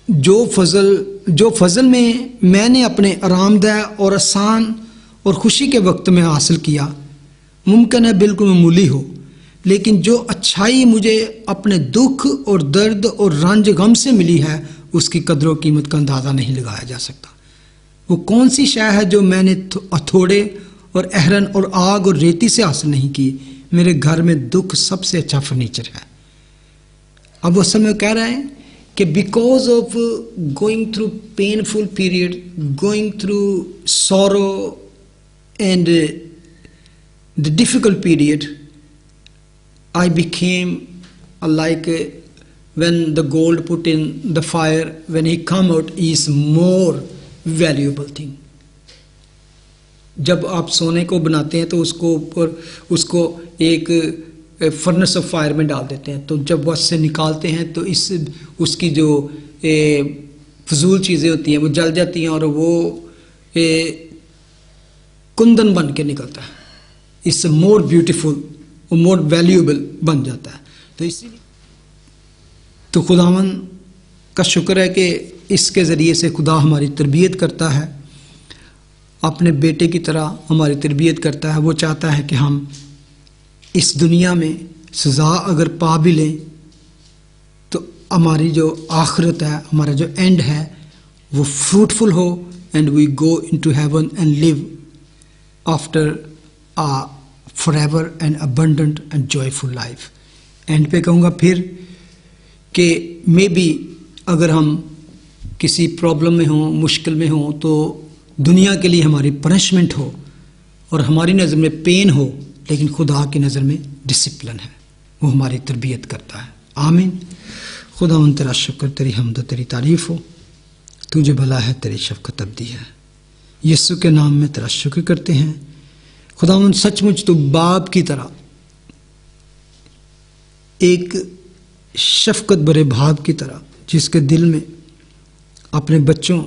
जो फजल में मैंने अपने आरामदेह और आसान और खुशी के वक्त में हासिल किया मुमकिन है बिल्कुल मामूली हो, लेकिन जो अच्छाई मुझे अपने दुख और दर्द और रंज गम से मिली है उसकी कदर और कीमत का अंदाज़ा नहीं लगाया जा सकता. वो कौन सी शय है जो मैंने हथौड़े और अहरन और आग और रेती से हासिल नहीं की. मेरे घर में दुख सबसे अच्छा फर्नीचर है. अब वो समय कह रहा है कि because of going through painful period, going through sorrow and the difficult period, I became like when the gold put in the fire, when he come out, he is more valuable thing. जब आप सोने को बनाते हैं तो उसको ऊपर उसको एक फर्नेस ऑफ फायर में डाल देते हैं, तो जब वह से निकालते हैं तो इस उसकी जो फजूल चीज़ें होती हैं वो जल जाती हैं और वो कुंदन बन के निकलता है, इससे मोर ब्यूटीफुल और मोर वैल्यूएबल बन जाता है। तो इसीलिए तो खुदावन का शुक्र है कि इसके ज़रिए से खुदा हमारी तरबियत करता है, अपने बेटे की तरह हमारी तरबियत करता है। वो चाहता है कि हम इस दुनिया में सज़ा अगर पा भी लें तो हमारी जो आखिरत है, हमारा जो एंड है वो फ्रूटफुल हो, and we go into heaven and live after uh forever and abundant and joyful life. And पे कहूँगा फिर कि मे बी अगर हम किसी प्रॉब्लम में हों, मुश्किल में हों, तो दुनिया के लिए हमारी पनिशमेंट हो और हमारी नज़र में पेन हो, लेकिन खुदा की नज़र में डिसिप्लिन है, वो हमारी तरबियत करता है। आमीन। खुदा उन तेरा शुक्र, तेरी हमद, तेरी तारीफ़ हो, तुझे भला है, तेरी शफ़क़त अबदी है। यीशु के नाम में तेरा शुक्र करते हैं। खुदा उन सचमुच तो बाप की तरह एक शफ़क़त भरे भाव की तरह जिसके दिल में अपने बच्चों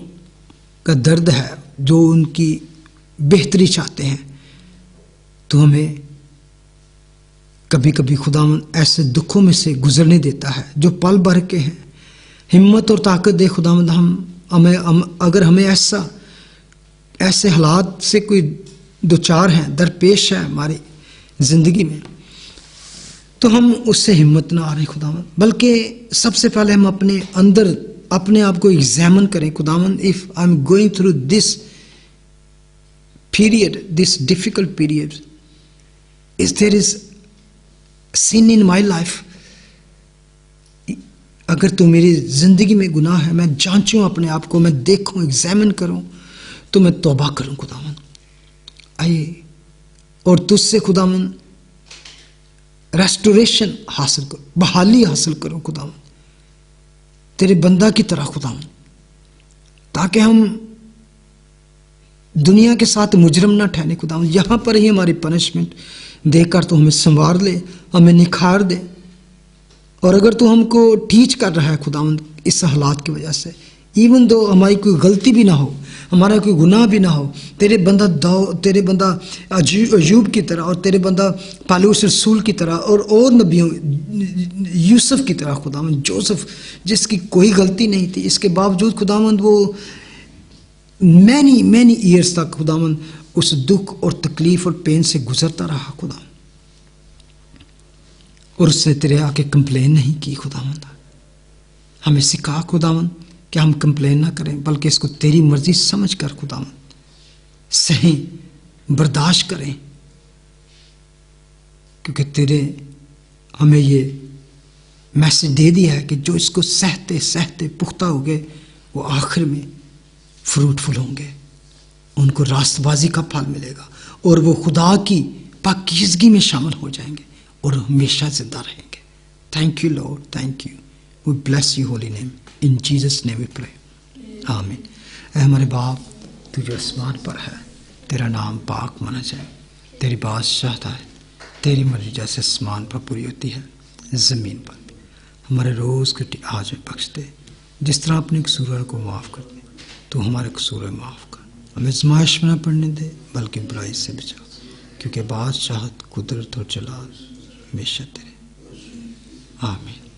का दर्द है, जो उनकी बेहतरी चाहते हैं, तो हमें कभी कभी खुदावन ऐसे दुखों में से गुजरने देता है जो पल भर के हैं। हिम्मत और ताकत दे खुदावन, अगर हमें ऐसे हालात से कोई दो चार हैं, दरपेश है हमारी ज़िंदगी में, तो हम उससे हिम्मत ना आ रहे खुदावन, बल्कि सबसे पहले हम अपने अंदर अपने आप को एग्जामिन करें। खुदावन, if I am going through this period, this difficult period, is there is sin in my life, अगर तो मेरी जिंदगी में गुनाह है, मैं जांचूं अपने आप को, मैं देखूं, एग्जामिन करूं, तो मैं तौबा करूं खुदावन। आइए और तुझसे खुदावन रेस्टोरेशन हासिल करो, बहाली हासिल करो खुदावन, तेरे बंदा की तरह खुदावन, ताकि हम दुनिया के साथ मुजरम ना ठहरे खुदावन। यहाँ पर ही हमारी पनिशमेंट देकर तो हमें संवार ले, हमें निखार दे। और अगर तू हमको टीच कर रहा है खुदावन इस हालात की वजह से, इवन दो हमारी कोई गलती भी ना हो, हमारा कोई गुनाह भी ना हो, तेरे बंदा अयूब की तरह और तेरे बंदा पालूस रसूल की तरह और नबियों यूसुफ की तरह खुदावंद, जोसेफ जिसकी कोई गलती नहीं थी, इसके बावजूद खुदावंद वो मैनी ईयर्स तक खुदावंद उस दुख और तकलीफ और पेन से गुजरता रहा खुदावंद, और उसने तेरे आके कंप्लेन नहीं की खुदावंद। हमें सिखा खुदावंद कि हम कंप्लेन ना करें, बल्कि इसको तेरी मर्जी समझ कर खुदावंद सही बर्दाश्त करें, क्योंकि तेरे हमें ये मैसेज दे दिया है कि जो इसको सहते सहते पुख्ता हो गए वो आखिर में फ्रूटफुल होंगे, उनको रास्तबाजी का फल मिलेगा और वो खुदा की पाकीज़गी में शामिल हो जाएंगे और हमेशा जिंदा रहेंगे। Thank you Lord, thank you, we bless you holy name, in Jesus name we pray, amen. ऐ हमारे बाप तू जो आसमान पर है, तेरा नाम पाक माना जाए, तेरी बादशाहत है, तेरी मर्जी जैसे आसमान पर पूरी होती है ज़मीन पर भी। हमारे रोज़ की आज में बख्श दे, जिस तरह अपने कसूरों को माफ़ कर दे, तो हमारे कसूर माफ़ कर, हमें आज़माइश में न पड़ने दे, बल्कि बुराई से बचा, क्योंकि बादशाहत, कुदरत और जलाल हमेशा तेरे। आमीन।